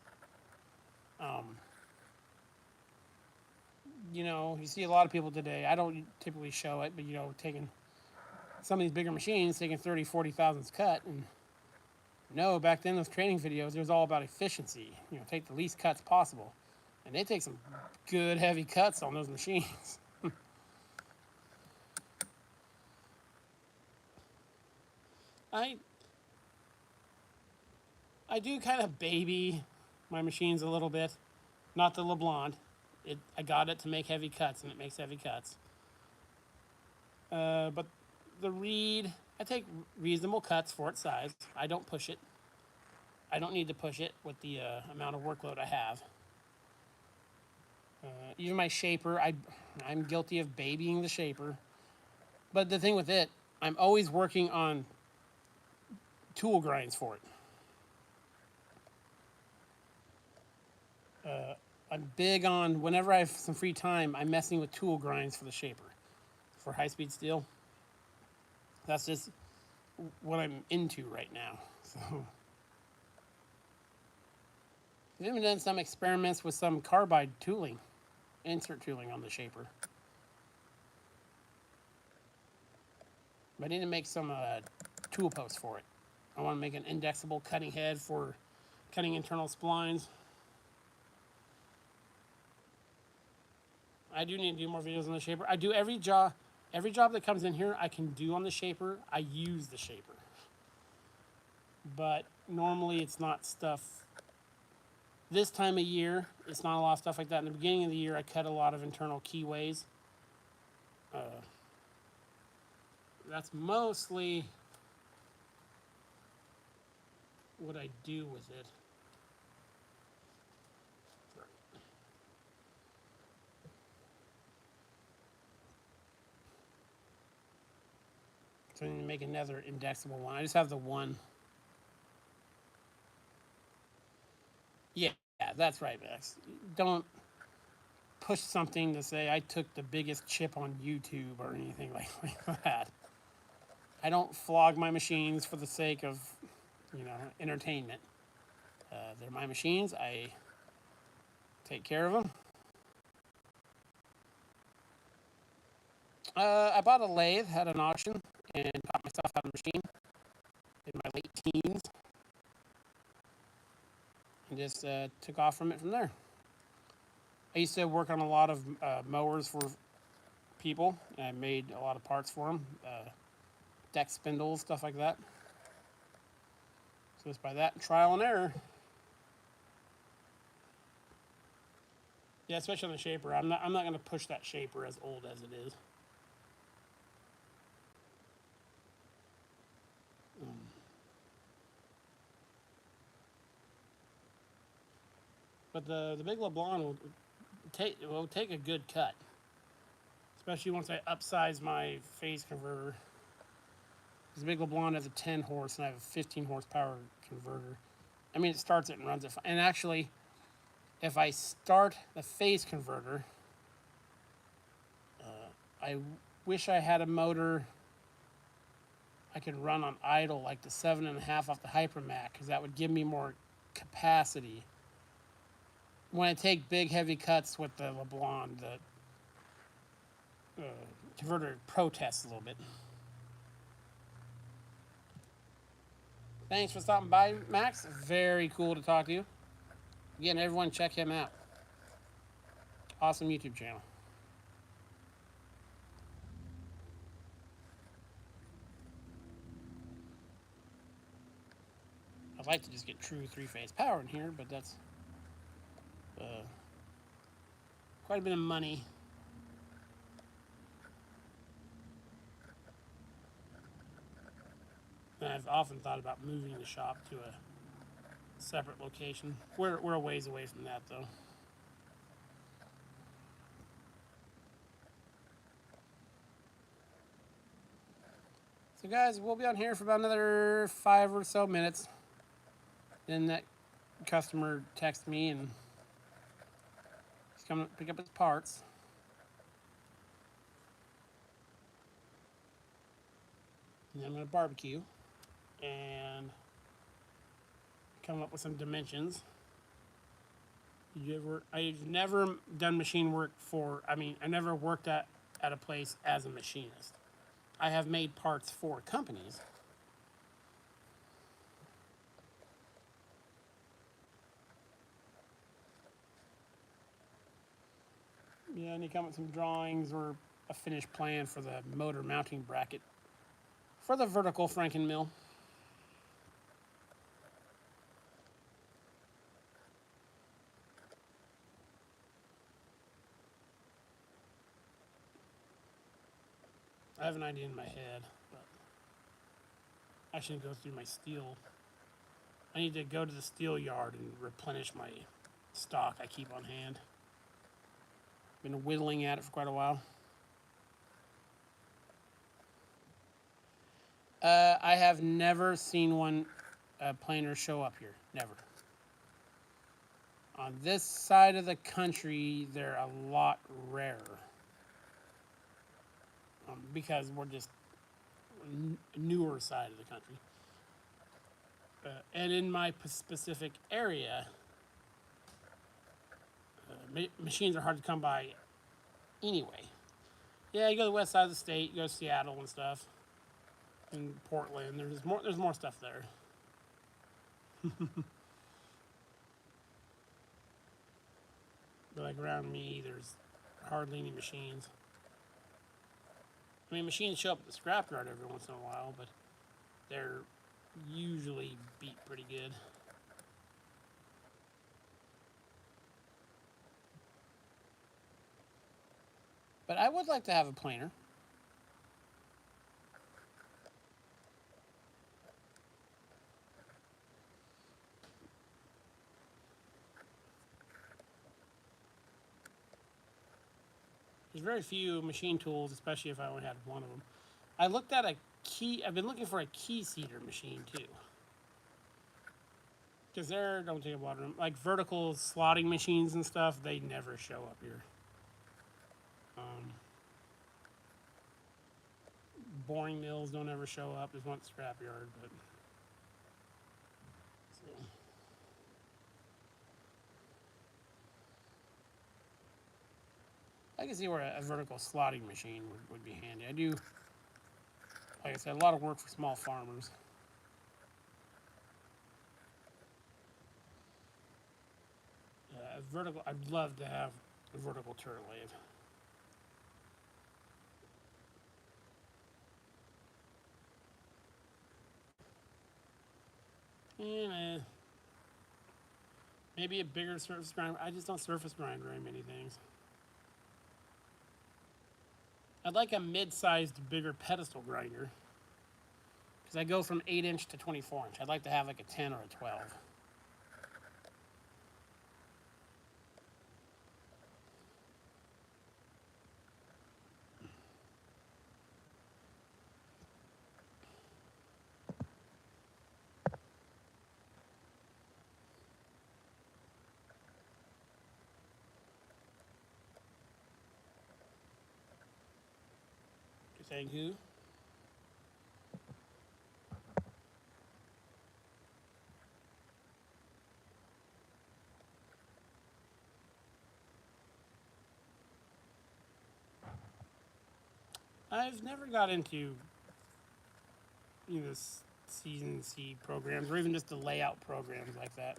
You know, you see a lot of people today, I don't typically show it, but you know, taking some of these bigger machines, taking 30, 40 thousandths cut. And no, back then those training videos, it was all about efficiency. You know, take the least cuts possible. And they take some good heavy cuts on those machines. I I do kind of baby my machines a little bit. Not the LeBlanc. I got it to make heavy cuts, and it makes heavy cuts. But the Reed, I take reasonable cuts for its size. I don't push it. I don't need to push it with the amount of workload I have. Even my shaper, I'm guilty of babying the shaper. But the thing with it, I'm always working on tool grinds for it. I'm big on, whenever I have some free time, I'm messing with tool grinds for the shaper, for high-speed steel. That's just what I'm into right now. So, I've even done some experiments with some carbide tooling, insert tooling on the shaper. But I need to make some tool posts for it. I want to make an indexable cutting head for cutting internal splines. I do need to do more videos on the shaper. I do every job that comes in here I can do on the shaper. I use the shaper. But normally it's not stuff. This time of year, it's not a lot of stuff like that. In the beginning of the year, I cut a lot of internal keyways. That's mostly what I do with it. So I need to make another indexable one. I just have the one. Yeah, that's right, Max. Don't push something to say I took the biggest chip on YouTube or anything like that. I don't flog my machines for the sake of, you know, entertainment. They're my machines. I take care of them. I bought a lathe at an auction and taught myself how to machine in my late teens, and just took off from it from there. I used to work on a lot of mowers for people. And I made a lot of parts for them, deck spindles, stuff like that. So just by that, trial and error. Yeah, especially on the shaper. I'm not going to push that shaper as old as it is. But the Big LeBlanc will take a good cut, especially once I upsize my phase converter. Because the Big LeBlanc has a 10 horse and I have a 15 horsepower converter. I mean, it starts it and runs it. And actually, if I start the phase converter, I wish I had a motor I could run on idle, like the 7.5 off the Hypermac, because that would give me more capacity. When I take big, heavy cuts with the LeBlanc, the converter protests a little bit. Thanks for stopping by, Max. Very cool to talk to you. Again, everyone check him out. Awesome YouTube channel. I'd like to just get true three-phase power in here, but that's quite a bit of money. And I've often thought about moving the shop to a separate location. We're a ways away from that, though. So guys, we'll be on here for about another 5 or so minutes. Then that customer texts me and he's coming to pick up his parts. And then I'm going to barbecue and come up with some dimensions. I've never done machine work I never worked at a place as a machinist. I have made parts for companies. Yeah, and you come with some drawings or a finished plan for the motor mounting bracket for the vertical Franken mill. I have an idea in my head, but I shouldn't go through my steel. I need to go to the steel yard and replenish my stock I keep on hand. Been whittling at it for quite a while. I have never seen one planer show up here. Never. On this side of the country, they're a lot rarer. Because we're just newer side of the country. And in my specific area, machines are hard to come by anyway. Yeah, you go to the west side of the state, you go to Seattle and stuff, and Portland. There's more stuff there. But like around me, there's hardly any machines. I mean, machines show up at the scrapyard every once in a while, but they're usually beat pretty good. But I would like to have a planer. There's very few machine tools, especially if I only had one of them. I've been looking for a key seater machine too. Because don't take a lot of room. Like vertical slotting machines and stuff, they never show up here. Boring mills don't ever show up. There's one at the scrapyard, but so. I can see where a vertical slotting machine would be handy. I do, like I said, a lot of work for small farmers. I'd love to have a vertical turret lathe. And maybe a bigger surface grinder. I just don't surface grind very many things. I'd like a mid-sized, bigger pedestal grinder. Because I go from 8-inch to 24-inch. I'd like to have like a 10 or a 12. You're saying who? I've never got into season C programs or even just the layout programs like that.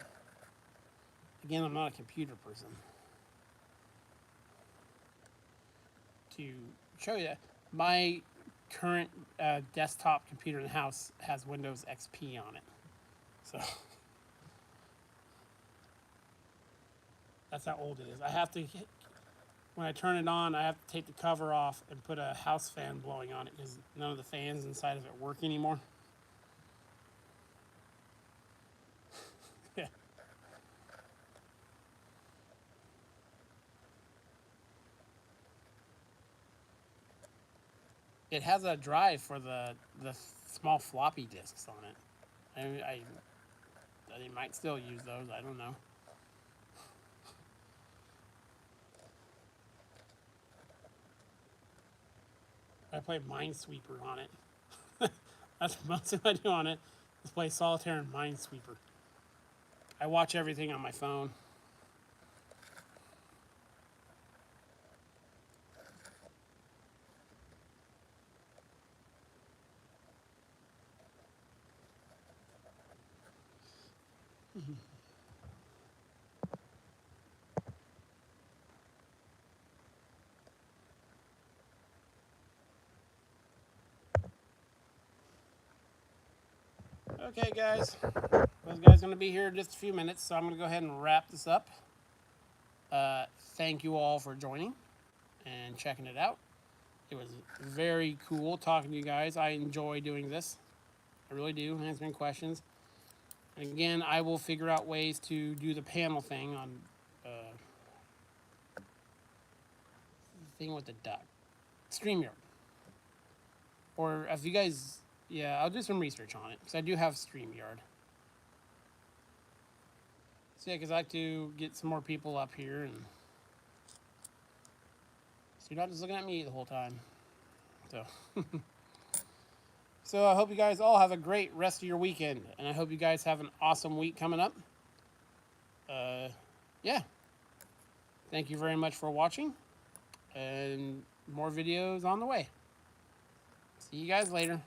Again, I'm not a computer person. To show you that, my current desktop computer in the house has Windows XP on it. So that's how old it is. When I turn it on, I have to take the cover off and put a house fan blowing on it because none of the fans inside of it work anymore. Yeah. It has a drive for the small floppy disks on it. They might still use those. I don't know. I play Minesweeper on it. That's mostly what I do on it. Is play Solitaire and Minesweeper. I watch everything on my phone. Okay, guys. Those guys going to be here in just a few minutes, so I'm going to go ahead and wrap this up. Thank you all for joining and checking it out. It was very cool talking to you guys. I enjoy doing this. I really do, answering questions. And again, I will figure out ways to do the panel thing on the thing with the duck. StreamYard. Or if you guys, yeah, I'll do some research on it, because I do have StreamYard. So yeah, because I like to get some more people up here, and so you're not just looking at me the whole time. So, so I hope you guys all have a great rest of your weekend, and I hope you guys have an awesome week coming up. Yeah. Thank you very much for watching, and more videos on the way. See you guys later.